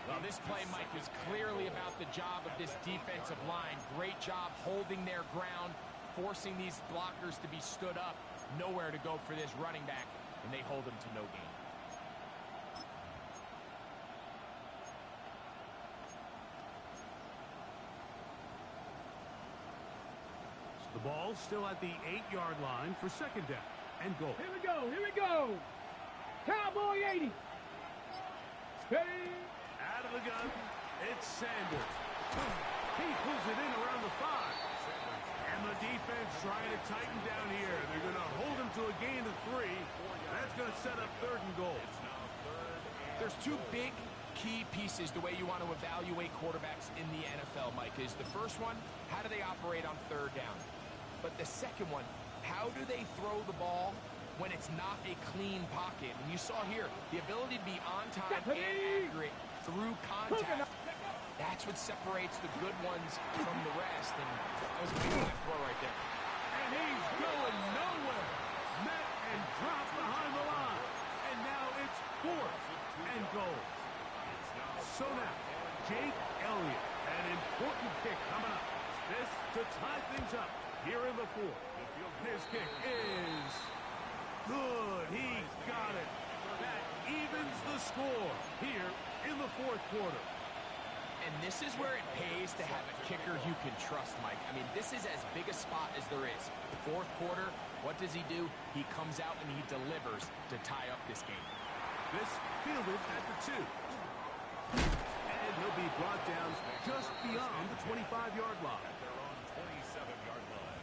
Well, this play, Mike, is clearly about the job of this defensive line. Great job holding their ground, forcing these blockers to be stood up. Nowhere to go for this running back, and they hold him to no gain. ball still at the 8-yard line for second down and goal. Here we go, here we go. Cowboy 80. Hey. Out of the gun, it's Sanders. He pulls it in around the 5. And the defense trying to tighten down here. They're going to hold him to a gain of 3. That's going to set up 3rd and goal. There's two big key pieces the way you want to evaluate quarterbacks in the NFL, Mike, is the first one, how do they operate on 3rd down? But the second one, how do they throw the ball when it's not a clean pocket? And you saw here, the ability to be on time and accurate through contact. That's what separates the good ones from the rest. And that was a big left throw right there. And he's going nowhere. Met and dropped behind the line. And now it's 4th and goal. So now, Jake Elliott, an important kick coming up. This to tie things up here in the 4th. His kick is good. He got it. That evens the score here in the 4th quarter. And this is where it pays to have a kicker you can trust, Mike. I mean, this is as big a spot as there is. 4th quarter, what does he do? He comes out and he delivers to tie up this game. This fielded at the 2. And he'll be brought down just beyond the 25-yard line. At their own 27-yard line.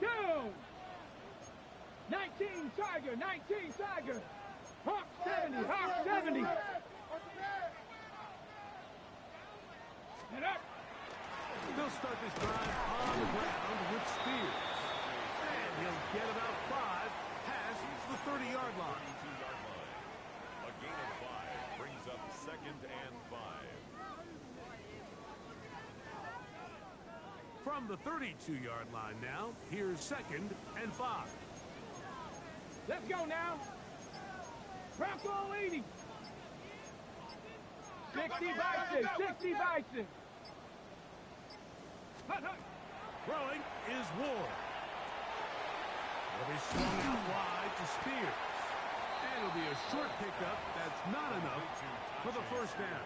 Go! 19 Tiger, 19 Tiger. Hawk 70, Hawk 70. Get up. They'll start this drive on the ground with Spears. And he'll get about 5 past the 30-yard line. 32-yard line. A gain of 5 brings up 2nd and 5. From the 32-yard line now, here's 2nd and 5. Let's go now. Bronco 80. 60 Bison, 60 Bison. Hut, hut. Throwing is Ward. It'll be swung out wide to Spears. And it'll be a short pickup that's not enough for the 1st down.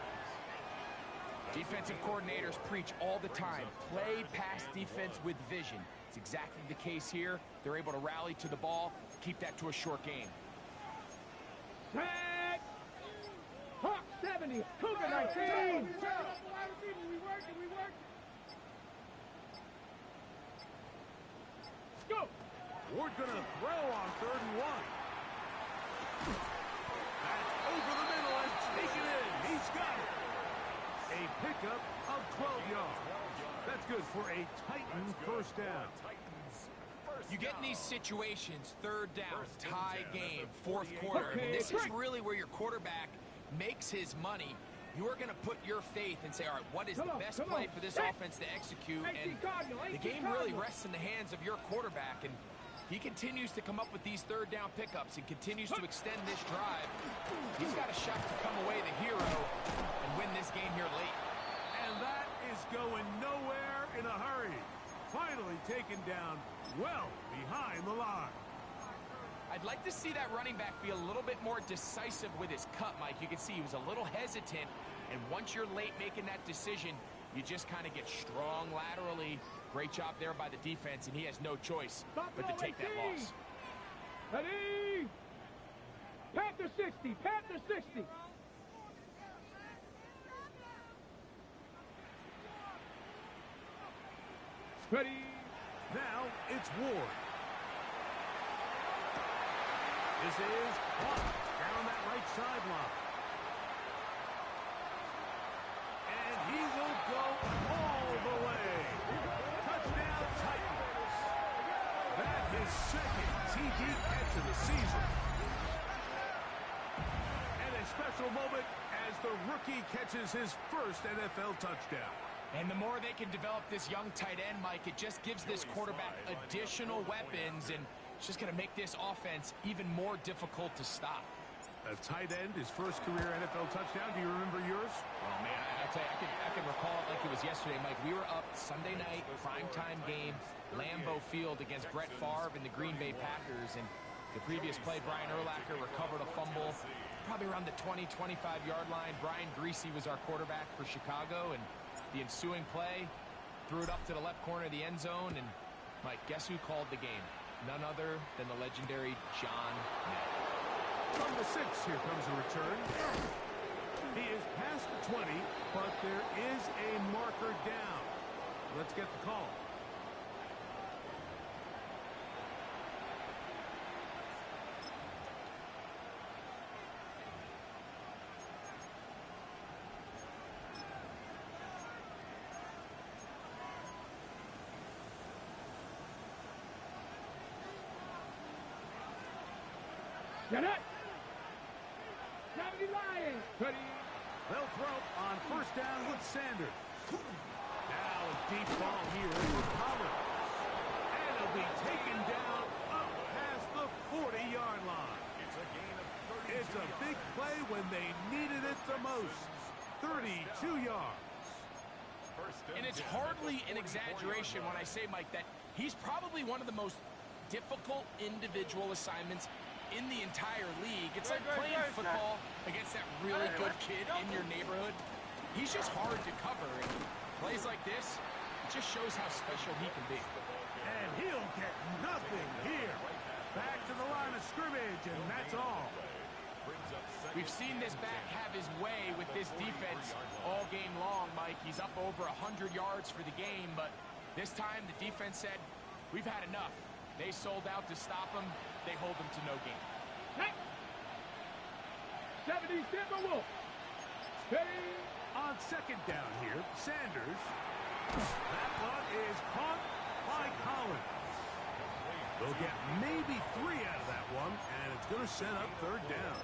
Defensive coordinators preach all the time, play pass defense with vision. It's exactly the case here. They're able to rally to the ball, keep that to a short gain. Set. Hawk 70, Cougar 19. We working, we working. Go. Ward gonna throw on 3rd and 1. That's over the middle and taken in. He's got it. A pickup of 12 yards. That's good for a Titan 1st down. You get in these situations, 3rd down, tie game, 4th quarter. I mean, this is really where your quarterback makes his money. You are going to put your faith and say, all right, what is the best play for this offense to execute? And the game really rests in the hands of your quarterback. And he continues to come up with these 3rd down pickups and continues to extend this drive. He's got a shot to come away the hero and win this game here late. And that is going nowhere in a hurry. Finally taken down well behind the line. I'd like to see that running back be a little bit more decisive with his cut, Mike. You can see he was a little hesitant, and once you're late making that decision, you just kind of get strong laterally. Great job there by the defense, and he has no choice but to take that loss. Ready? Panther 60, Panther 60. Ready? Now it's Ward. This is Clark down that right sideline. And he will go all the way. Touchdown Titans. That is 2nd TD catch of the season. And a special moment as the rookie catches his 1st NFL touchdown. And the more they can develop this young tight end, Mike, it just gives this quarterback additional weapons, and it's just going to make this offense even more difficult to stop. A tight end, his first career NFL touchdown. Do you remember yours? Oh, man, I'll tell you, I can recall it like it was yesterday, Mike. We were up Sunday night, primetime game, Lambeau Field against Brett Favre and the Green Bay Packers. And the previous play, Brian Urlacher recovered a fumble probably around the 20, 25-yard line. Brian Greasy was our quarterback for Chicago. And the ensuing play, threw it up to the left corner of the end zone. And, Mike, guess who called the game? None other than the legendary John Madden. From the 6, here comes a return. He is past the 20, but there is a marker down. Let's get the call. Get it! 70 Lions! Ready? They'll throw on first down with Sanders. Now a deep ball here for Collins. And it'll be taken down up past the 40-yard line. It's a gain of 32 It's a big play when they needed it the most. 32 yards. And it's hardly an exaggeration when I say, Mike, that he's probably one of the most difficult individual assignments in the entire league. It's like playing football against that really good kid in your neighborhood. He's just hard to cover. And plays like this, it just shows how special he can be. And he'll get nothing here. Back to the line of scrimmage, and that's all. We've seen this back have his way with this defense all game long, Mike. He's up over 100 yards for the game, but this time the defense said, we've had enough. They sold out to stop him. They hold him to no gain. Hey. 70 Timberwolves. Steady. On second down here, Sanders. That one is caught by Collins. They'll get maybe 3 out of that one, and it's going to set up third down.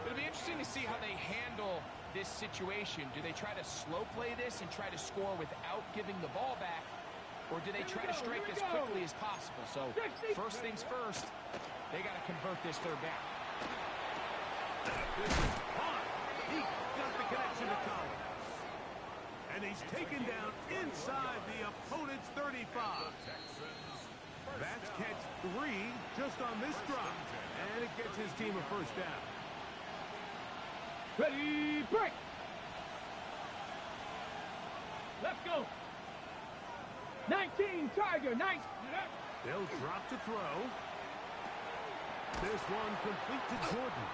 It'll be interesting to see how they handle this situation. Do they try to slow play this and try to score without giving the ball back? Or do they try to strike as quickly as possible? So, first things first, they got to convert this third down. This is hot. He got the connection to Collins. And he's taken down inside the opponent's 35. That's catch 3 just on this drop. And it gets his team a first down. Ready, break. Let's go. 19 Tiger, nice. They'll drop to throw. This one complete to Jordan.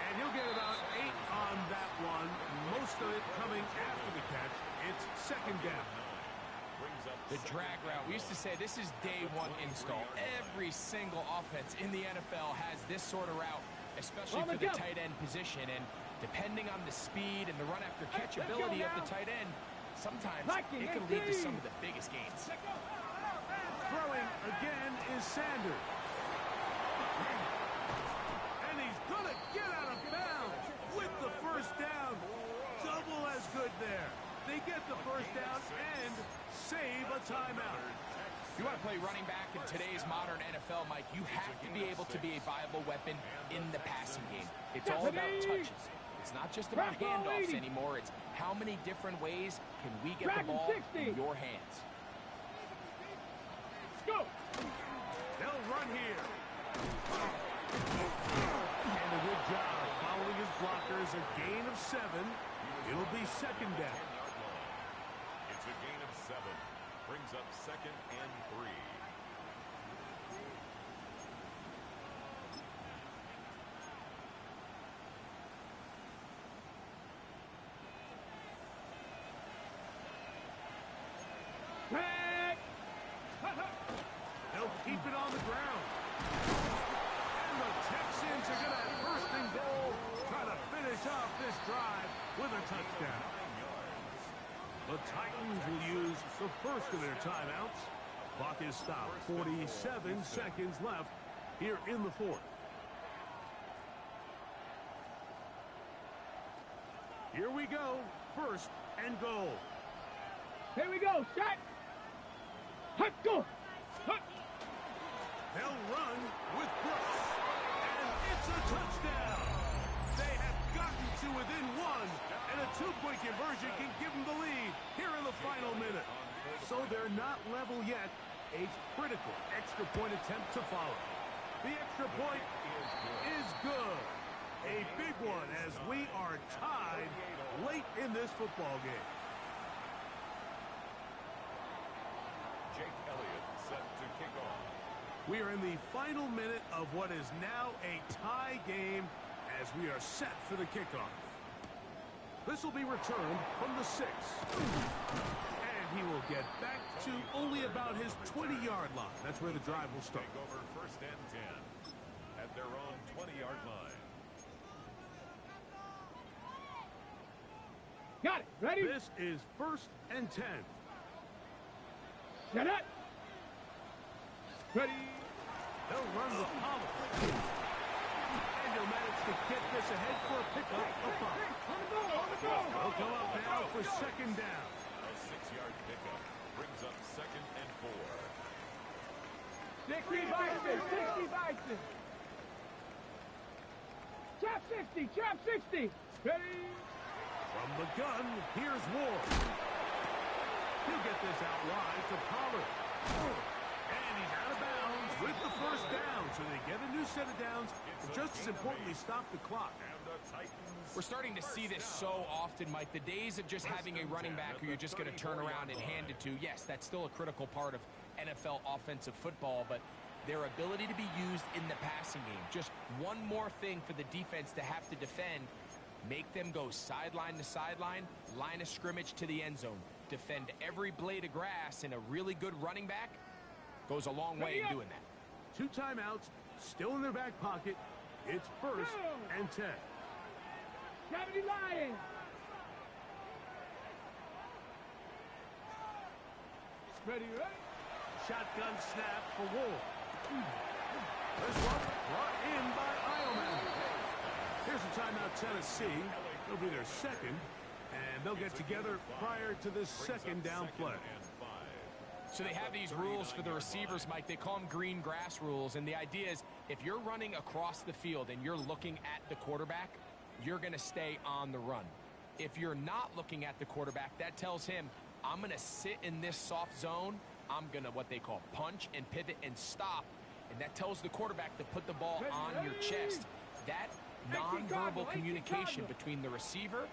And he'll get about 8 on that one. Most of it coming after the catch. It's second down. The drag route. We used to say this is day 1 install. Every single offense in the NFL has this sort of route, especially for the tight end position. And depending on the speed and the run after catch ability of the tight end, sometimes it can lead to some of the biggest gains. Throwing again is Sanders. And he's going to get out of bounds with the first down. Double as good there. They get the first down and save a timeout. If you want to play running back in today's modern NFL, Mike, you have to be able to be a viable weapon in the passing game. It's all about touches. It's not just about handoffs anymore. It's how many different ways can we get the ball in your hands. Let's go. They'll run here. And a good job following his blockers. A gain of 7. It'll be second down. It's a gain of 7. Brings up second and 3. They'll keep it on the ground. And the Texans are going to have first and goal. Try to finish off this drive with a touchdown. The Titans will use the first of their timeouts. Clock is stopped. 47 seconds left here in the fourth. Here we go. First and goal. Here we go. Shot. Hut, go. Hut. They'll run with Brooks. And it's a touchdown. to within one, and a two-point conversion can give them the lead here in the final minute. So they're not level yet. A critical extra point attempt to follow. The extra point is good. A big one as we are tied late in this football game. Jake Elliott set to kick off. We are in the final minute of what is now a tie game as we are set for the kickoff. This will be returned from the 6. And he will get back to only about his 20-yard line. That's where the drive will start. Take over first and 10 at their own 20-yard line. Got it. Ready? This is first and 10. Get it. Ready. They'll run the pommel. And he'll manage to get this ahead for a pickup of 5. They'll come up now for second down. A 6-yard pickup brings up second and 4. 60 Bison. 60 Bison. Chop 60. Chop 60. Ready. From the gun, here's Ward. He'll get this out wide to Pollard. And he's out of bounds with the first down. So they get a new set of downs, and just as importantly, stop the clock. And the Titans. We're starting to see this so often, Mike. The days of just having a running back who you're just going to turn around and hand it to, yes, that's still a critical part of NFL offensive football, but their ability to be used in the passing game. Just one more thing for the defense to have to defend. Make them go sideline to sideline, line of scrimmage to the end zone. Defend every blade of grass, and a really good running back goes a long way in doing that. 2 timeouts, still in their back pocket. It's first and 10. 70 Lions. Ready, ready. Shotgun snap for Ward. This one brought in by Ioman. Here's a timeout, Tennessee. It'll be their second, and they'll get together prior to this second down play. So they have these rules for the receivers, Mike. They call them green grass rules, and the idea is if you're running across the field and you're looking at the quarterback, you're going to stay on the run. If you're not looking at the quarterback, that tells him, I'm going to sit in this soft zone. I'm going to what they call punch and pivot and stop, and that tells the quarterback to put the ball on your chest. That nonverbal communication between the receiver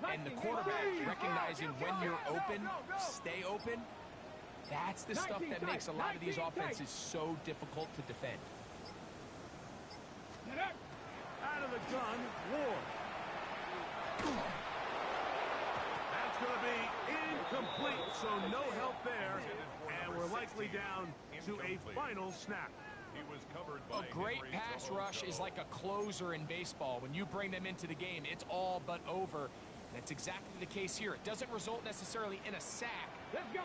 and the quarterback, recognizing when you're open, stay open, that's the stuff that makes a lot of these offenses so difficult to defend. Out of the gun, Ward. That's going to be incomplete, so no help there, and we're likely down to a final snap. He was covered by A great pass rush is like a closer in baseball. When you bring them into the game, it's all but over. That's exactly the case here. It doesn't result necessarily in a sack,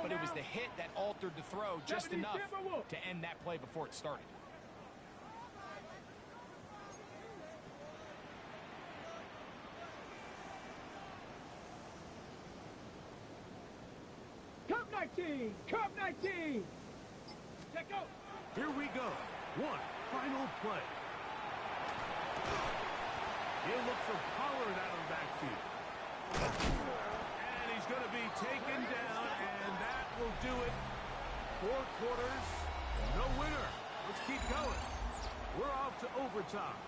but it was the hit that altered the throw just enough to end that play before it started. Cup 19. Cup 19. Check out. Here we go. One final play. He'll look for Pollard out of the backfield. And he's going to be taken down, and that will do it. 4 quarters, no winner. Let's keep going. We're off to overtime.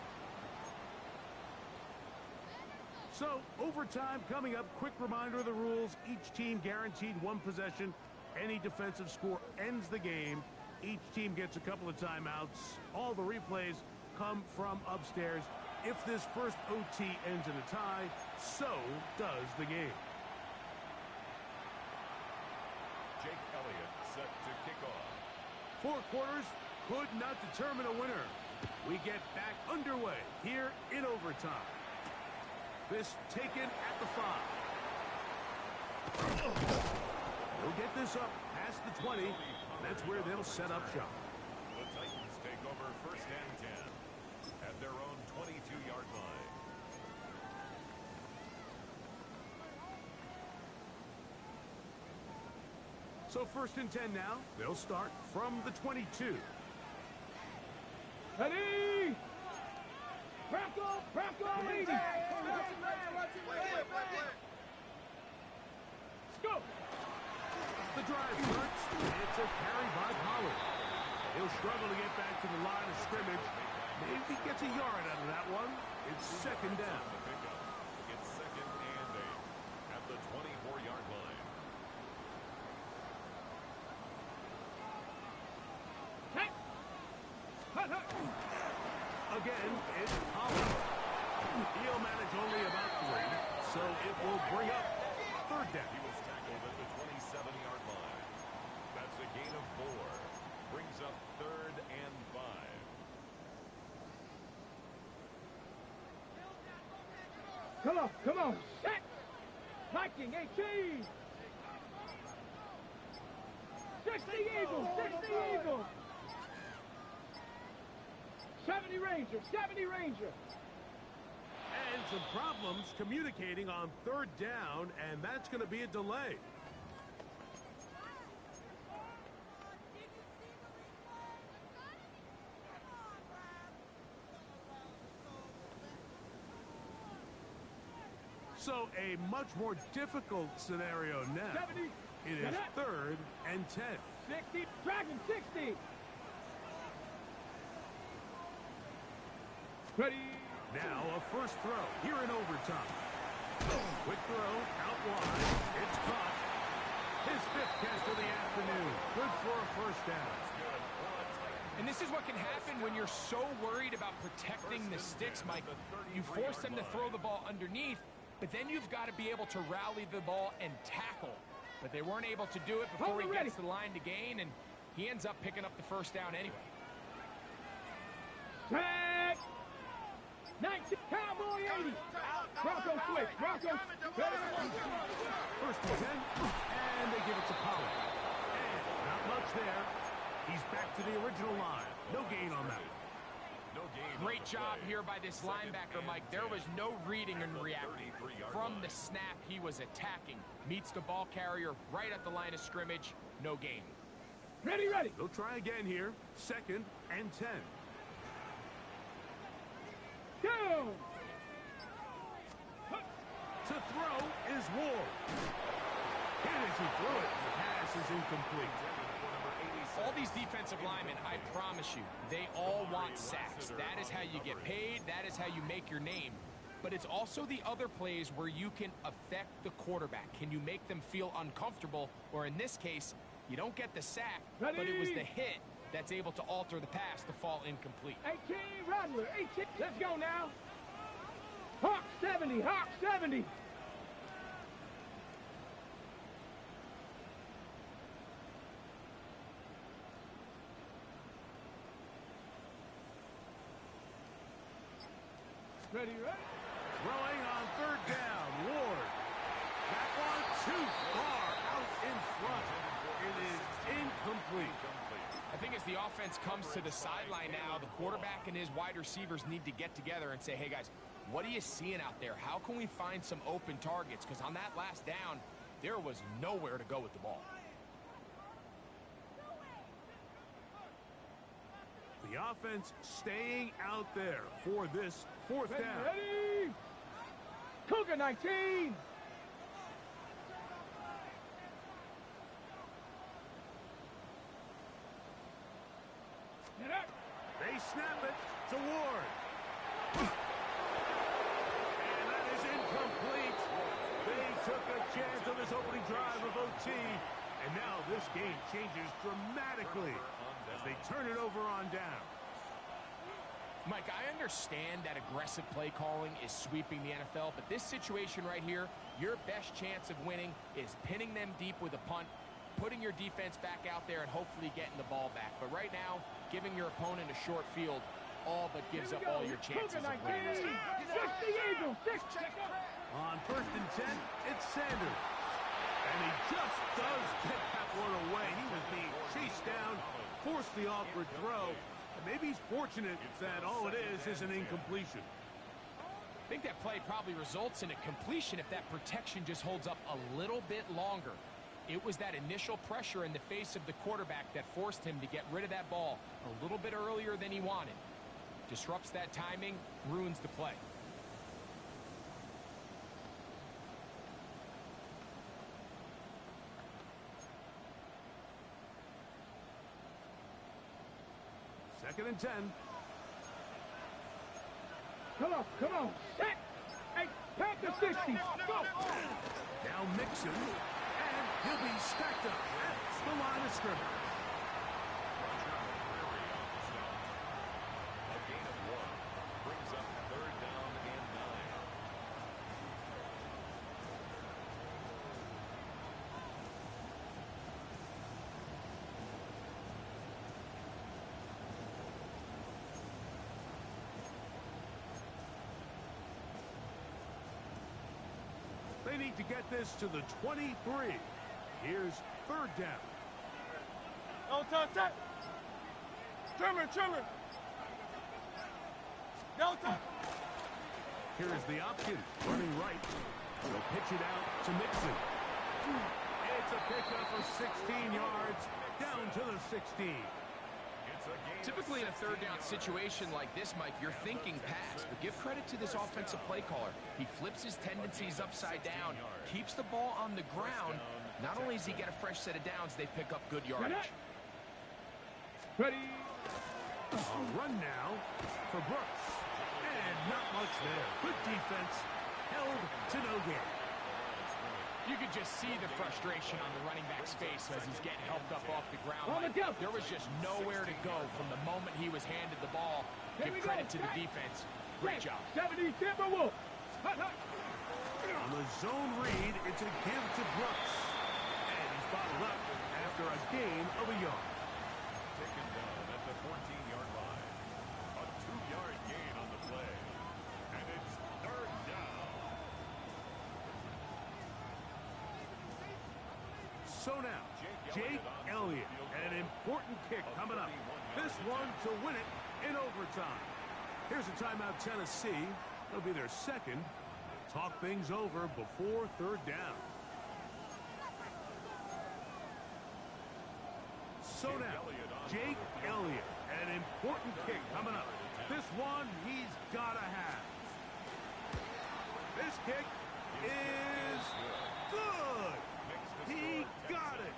So, overtime coming up. Quick reminder of the rules. Each team guaranteed 1 possession. Any defensive score ends the game. Each team gets a couple of timeouts. All the replays come from upstairs. If this first OT ends in a tie, so does the game. Jake Elliott set to kick off. 4 quarters could not determine a winner. We get back underway here in overtime. This taken at the 5. They'll get this up past the 20. That's where they'll set up shop. The Titans take over first and 10 at their own 22-yard line. So first and 10 now. They'll start from the 22. Ready. Brackle. Brackle. 80. drive starts. It's a carry by Pollard. He'll struggle to get back to the line of scrimmage. Maybe gets a yard out of that one. It's second down. It's second and 8 at the 24-yard line. Again, it's Pollard. He'll manage only about 3, so it will bring up third down. He was tackled at the 27-yard line. That's a gain of 4. Brings up third and 5. Come on. Set. Viking 18. 60 Eagles. 70 Ranger. And some problems communicating on third down, and that's going to be a delay. So a much more difficult scenario now. 70. It is third and 10. 60. Dragon 60. Ready. Now a first throw here in overtime. Quick throw out wide. It's caught. His 5th catch of the afternoon. Good for a first down. And this is what can happen when you're so worried about protecting the sticks, Mike. You force them to throw the ball underneath, but then you've got to be able to rally the ball and tackle. But they weren't able to do it before he gets the line to gain, and he ends up picking up the first down anyway. Tag. 19. Cowboy 80. Bronco switch. First and 10, and they give it to Pollard. And not much there. He's back to the original line. No gain on that one. No gain. Great job here by this linebacker, Mike. There was no reading and reacting. From the snap, he was attacking. Meets the ball carrier right at the line of scrimmage. No gain. Ready. They'll try again here. Second and 10. Down. To throw is Ward. And as he threw it, the pass is incomplete. All these defensive linemen, I promise you, they all want sacks. That is how you get paid. That is how you make your name. But it's also the other plays where you can affect the quarterback. Can you make them feel uncomfortable? Or in this case, you don't get the sack, but it was the hit that's able to alter the pass to fall incomplete. 18 Rattler. 18. Let's go now. Hawk 70. Ready. Throwing on third down. Ward. That one too far out in front. It is incomplete. I think as the offense comes to the sideline now, the quarterback and his wide receivers need to get together and say, hey, guys, what are you seeing out there? How can we find some open targets? Because on that last down, there was nowhere to go with the ball. The offense staying out there for this fourth down. Ready. Cougar 19. They snap it to Ward. And that is incomplete. They took a chance on this opening drive of OT. And now this game changes dramatically as they turn it over on down. Mike, I understand that aggressive play calling is sweeping the NFL, but this situation right here, your best chance of winning is pinning them deep with a punt, putting your defense back out there, and hopefully getting the ball back. But right now, giving your opponent a short field all but gives up all your chances of winning this game. 60 Eagles. On first and 10, it's Sanders. And he just does get that one away. He was being chased down, forced the awkward throw. And maybe he's fortunate that all it is an incompletion. I think that play probably results in a completion if that protection just holds up a little bit longer. It was that initial pressure in the face of the quarterback that forced him to get rid of that ball a little bit earlier than he wanted. Disrupts that timing, ruins the play. Second and 10. Come on. Set. Hey, pack the 60. Go. Now Mixon, and he'll be stacked up at the line of scrimmage. A gain of 1 brings up 3rd down and 9. They need to get this to the 23. Here's 3rd down. Double time set. Trimmer. Double time. Here's the option, running right. They'll pitch it out to Mixon. It's a pickup of 16 yards, down to the 16. Typically in a 3rd down situation like this, Mike, you're thinking pass, but give credit to this offensive play caller. He flips his tendencies upside down, keeps the ball on the ground. Not only does he get a fresh set of downs, they pick up good yardage. Ready. A run now for Brooks. And not much there. Good defense, held to no gain. You could just see the frustration on the running back's face as he's getting helped up off the ground. On the go. There was just nowhere to go from the moment he was handed the ball. Here Give we credit go. to the defense. Great job. 70 Timberwolves. On the zone read, it's a give to Brooks. And he's bottled up after a gain of a yard. Taken down at the 14-yard line. A 2-yard gain on the play. And it's 3rd down. So now, Jake Elliott, an important kick coming up. This one to win it in overtime. Here's a timeout, Tennessee. It'll be their second. Talk things over before 3rd down. So now, Jake Elliott, an important kick coming up. This one he's got to have. This kick is good. He got it.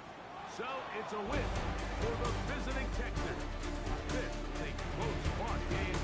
So it's a win for the visiting Texans. This is a close fought game.